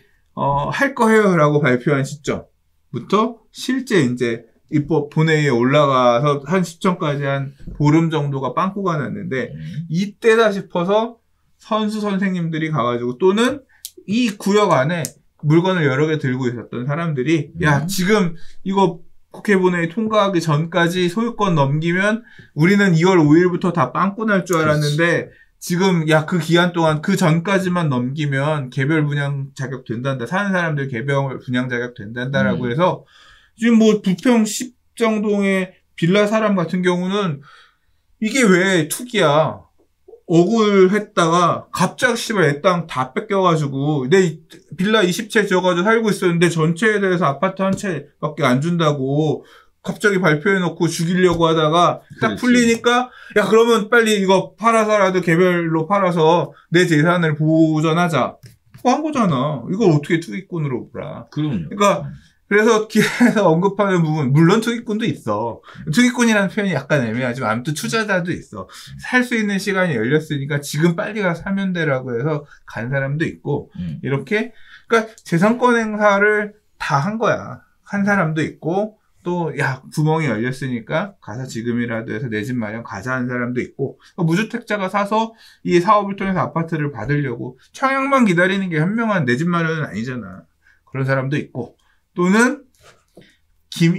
할 거예요라고 발표한 시점부터 실제 이제 입법 본회의에 올라가서 한 시점까지 한 보름 정도가 빵꾸가 났는데 이때다 싶어서 선수 선생님들이 가가지고 또는 이 구역 안에 물건을 여러 개 들고 있었던 사람들이 야 지금 이거 국회 본회의 통과하기 전까지 소유권 넘기면 우리는 2월 5일부터 다 빵꾸 날 줄 알았는데 지금 야 그 기간 동안 그 전까지만 넘기면 개별 분양 자격 된단다. 사는 사람들 개별 분양 자격 된단다라고 해서 지금 뭐 부평 10정동의 빌라 사람 같은 경우는 이게 왜 투기야. 억울했다가 갑자기 씨발 내 땅 다 뺏겨가지고 내 빌라 20채 지어가지고 살고 있었는데 전체에 대해서 아파트 한 채밖에 안 준다고 갑자기 발표해놓고 죽이려고 하다가 딱 풀리니까 야 그러면 빨리 이거 팔아서라도 개별로 팔아서 내 재산을 보전하자. 그거 한 거잖아. 이걸 어떻게 투기꾼으로 보라. 그러니까 그래서 기사에서 언급하는 부분, 물론 투기꾼도 있어. 투기꾼이라는 표현이 약간 애매하지만 아무튼 투자자도 있어. 살 수 있는 시간이 열렸으니까 지금 빨리 가서 사면 되라고 해서 간 사람도 있고 이렇게 그러니까 재산권 행사를 다 한 거야. 한 사람도 있고 또 야 구멍이 열렸으니까 가서 지금이라도 해서 내 집 마련 가자 하는 사람도 있고 무주택자가 사서 이 사업을 통해서 아파트를 받으려고 청약만 기다리는 게 현명한 내 집 마련은 아니잖아. 그런 사람도 있고 또는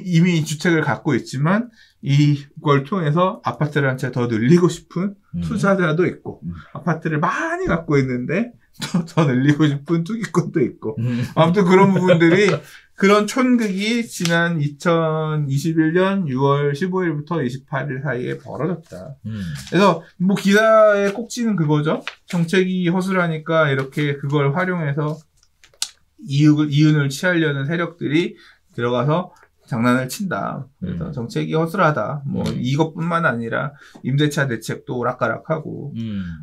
이미 주택을 갖고 있지만 이걸 통해서 아파트를 한 채 더 늘리고 싶은 투자자도 있고 아파트를 많이 갖고 있는데 더 늘리고 싶은 투기꾼도 있고 아무튼 그런 부분들이 그런 촌극이 지난 2021년 6월 15일부터 28일 사이에 벌어졌다. 그래서 뭐 기사의 꼭지는 그거죠. 정책이 허술하니까 이렇게 그걸 활용해서 이윤을 취하려는 세력들이 들어가서 장난을 친다. 그래서 정책이 허술하다. 뭐 이것뿐만 아니라 임대차 대책도 오락가락하고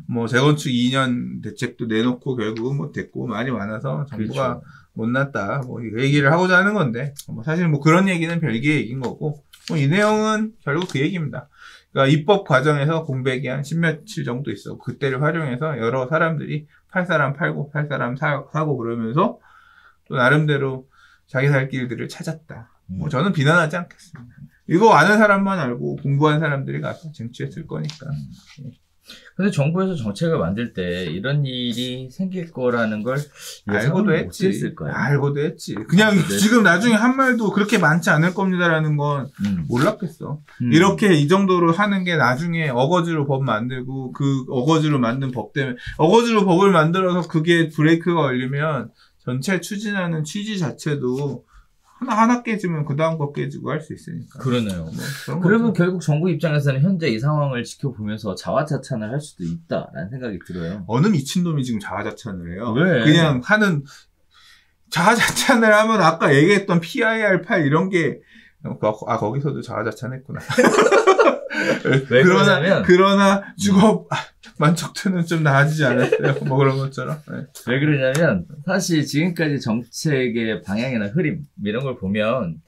뭐 재건축 2년 대책도 내놓고 결국은 못 됐고 말이 많아서 정부가 그렇죠. 못났다. 뭐 이 얘기를 하고자 하는 건데 뭐 사실 뭐 그런 얘기는 별개의 얘기인 거고 뭐 이 내용은 결국 그 얘기입니다. 그러니까 입법 과정에서 공백이 한 10며칠 정도 있어. 그때를 활용해서 여러 사람들이 팔 사람 팔고 팔 사람 사고 그러면서 또 나름대로 자기 살 길들을 찾았다. 뭐 저는 비난하지 않겠습니다. 이거 아는 사람만 알고 공부한 사람들이 가서 쟁취했을 거니까. 근데 정부에서 정책을 만들 때 이런 일이 생길 거라는 걸 알고도 했지. 했을까요? 알고도 했지. 그냥 지금 나중에 한 말도 그렇게 많지 않을 겁니다라는 건 몰랐겠어. 이렇게 이 정도로 하는 게 나중에 어거지로 법 만들고 그 어거지로 만든 법 때문에 어거지로 법을 만들어서 그게 브레이크가 걸리면 전체 추진하는 취지 자체도 하나 깨지면 그 다음 거 깨지고 할 수 있으니까. 그러네요. 뭐 그러면 결국 정부 입장에서는 현재 이 상황을 지켜보면서 자화자찬을 할 수도 있다라는 생각이 들어요. 어느 미친놈이 지금 자화자찬을 해요? 왜? 그냥 하는, 자화자찬을 하면 아까 얘기했던 PIR8 이런 게, 거기서도 자화자찬했구나. 왜 그러냐면 그러나 주거 만족도는 좀 나아지지 않았어요. 뭐 그런 것처럼. 네. 왜 그러냐면 사실 지금까지 정책의 방향이나 흐름 이런 걸 보면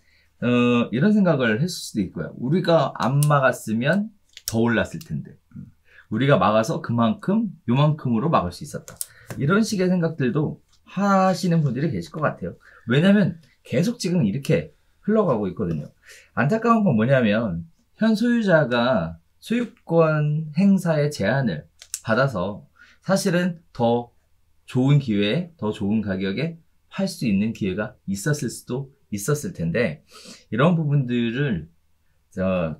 이런 생각을 했을 수도 있고요. 우리가 안 막았으면 더 올랐을 텐데 우리가 막아서 요만큼으로 막을 수 있었다. 이런 식의 생각들도 하시는 분들이 계실 것 같아요. 왜냐면 계속 지금 이렇게 흘러가고 있거든요. 안타까운 건 뭐냐면 현 소유자가 소유권 행사의 제한을 받아서 사실은 더 좋은 기회에 더 좋은 가격에 팔 수 있는 기회가 있었을 수도 있었을 텐데 이런 부분들을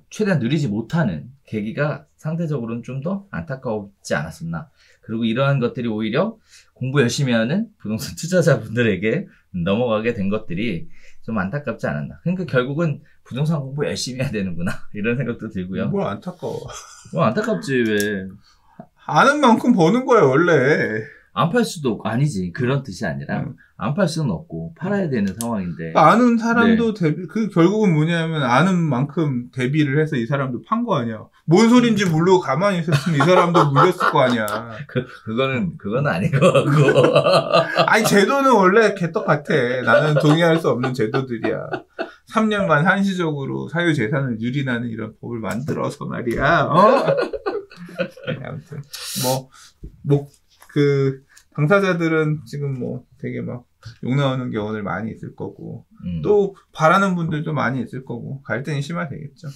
최대한 누리지 못하는 계기가 상대적으로는 좀 더 안타까웠지 않았었나. 그리고 이러한 것들이 오히려 공부 열심히 하는 부동산 투자자분들에게 넘어가게 된 것들이 좀 안타깝지 않았나. 그러니까 결국은 부동산 공부 열심히 해야 되는구나 이런 생각도 들고요. 뭘 안타까워. 뭐 안타깝지 왜. 아는 만큼 버는 거야 원래. 안 팔 수도 없고 아니지 그런 뜻이 아니라 안 팔 수는 없고 팔아야 되는 상황인데 아는 사람도 결국은 뭐냐면 아는 만큼 대비를 해서 이 사람도 판 거 아니야. 뭔 소린지 모르고 가만히 있었으면 이 사람도 물렸을 거 아니야. 그건 아닌 것 같고. 아니 제도는 원래 개떡 같아. 나는 동의할 수 없는 제도들이야. 3년간 한시적으로 사유재산을 유린하는 이런 법을 만들어서 말이야. 아무튼 당사자들은 지금 되게 막 욕 나오는 경우들 많이 있을 거고, 또 바라는 분들도 많이 있을 거고, 갈등이 심화되겠죠.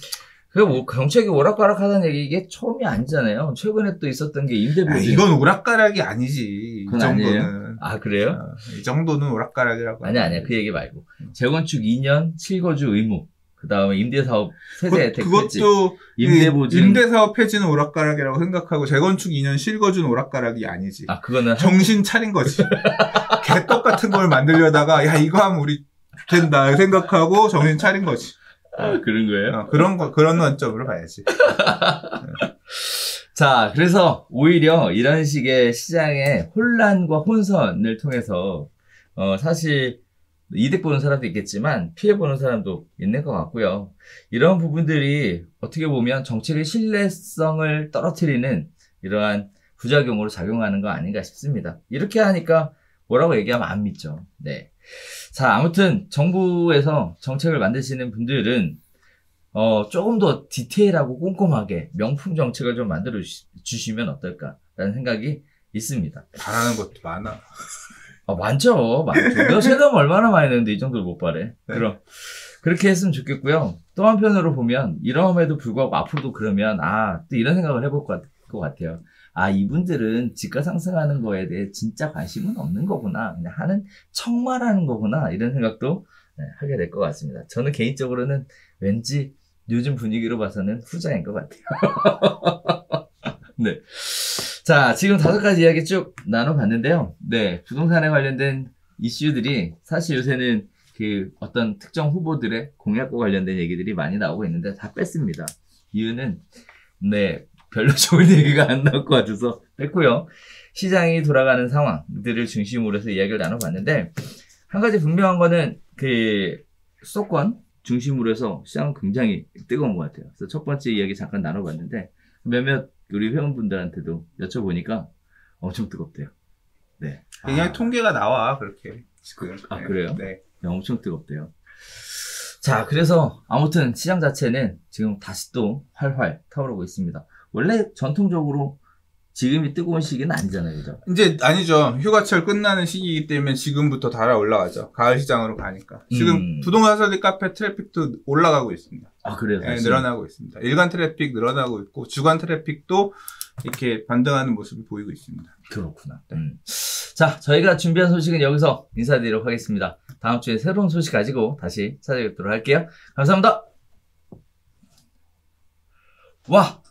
그리고 정책이 오락가락하다는 얘기 이게 처음이 아니잖아요. 최근에 또 있었던 게 임대보증. 이건 오락가락이 아니지. 그건 이 정도는. 아니에요? 아 그래요? 이 정도는 오락가락이라고. 아니야. 그 얘기 말고. 재건축 2년 실거주 의무. 그 다음에 임대사업 세제 혜택 폐지. 그것도 임대보증. 임대사업 폐지는 오락가락이라고 생각하고 재건축 2년 실거주는 오락가락이 아니지. 그거는 정신 차린 거지. 개떡 같은 걸 만들려다가 야 이거 하면 우리 된다 생각하고 정신 차린 거지. 그런 거예요? 그런 관점으로 봐야지. 자, 그래서 오히려 이런 식의 시장의 혼란과 혼선을 통해서 사실 이득 보는 사람도 있겠지만 피해 보는 사람도 있는 것 같고요. 이런 부분들이 어떻게 보면 정책의 신뢰성을 떨어뜨리는 이러한 부작용으로 작용하는 거 아닌가 싶습니다. 이렇게 하니까 뭐라고 얘기하면 안 믿죠. 네. 자, 아무튼 정부에서 정책을 만드시는 분들은 조금 더 디테일하고 꼼꼼하게 명품 정책을 좀 만들어 주시면 어떨까라는 생각이 있습니다. 바라는 것도 많아. 많죠. 너 세금 얼마나 많이 내는데 이 정도를 못 바래. 네. 그럼 그렇게 했으면 좋겠고요. 또 한편으로 보면 이러함에도 불구하고 앞으로도 그러면 또 이런 생각을 해볼 것 같아요. 이분들은 집가 상승하는 거에 대해 진짜 관심은 없는 거구나. 그냥 하는 척만 하는 거구나. 이런 생각도 하게 될 것 같습니다. 저는 개인적으로는 왠지 요즘 분위기로 봐서는 후자인 것 같아요. 네. 자, 지금 5가지 이야기 쭉 나눠봤는데요. 네. 부동산에 관련된 이슈들이 사실 요새는 어떤 특정 후보들의 공약과 관련된 얘기들이 많이 나오고 있는데 다 뺐습니다. 이유는, 별로 좋은 얘기가 안 나올 것 같아서 뺐고요. 시장이 돌아가는 상황들을 중심으로 해서 이야기를 나눠봤는데, 한 가지 분명한 거는, 수도권 중심으로 해서 시장은 굉장히 뜨거운 것 같아요. 그래서 첫 번째 이야기 잠깐 나눠봤는데, 몇몇 우리 회원분들한테도 여쭤보니까 엄청 뜨겁대요. 네. 그냥 통계가 나와, 그렇게. 지금. 그래요? 네. 엄청 뜨겁대요. 자, 그래서 아무튼 시장 자체는 지금 다시 또 활활 타오르고 있습니다. 원래 전통적으로 지금이 뜨거운 시기는 아니잖아요, 그죠? 이제 아니죠. 휴가철 끝나는 시기이기 때문에 지금부터 달아 올라가죠. 가을 시장으로 가니까. 지금 부동산 서리 카페 트래픽도 올라가고 있습니다. 아, 그래요? 네, 늘어나고 있습니다. 일간 트래픽 늘어나고 있고 주간 트래픽도 이렇게 반등하는 모습을 보이고 있습니다. 그렇구나. 자, 저희가 준비한 소식은 여기서 인사드리도록 하겠습니다. 다음 주에 새로운 소식 가지고 다시 찾아뵙도록 할게요. 감사합니다. 와!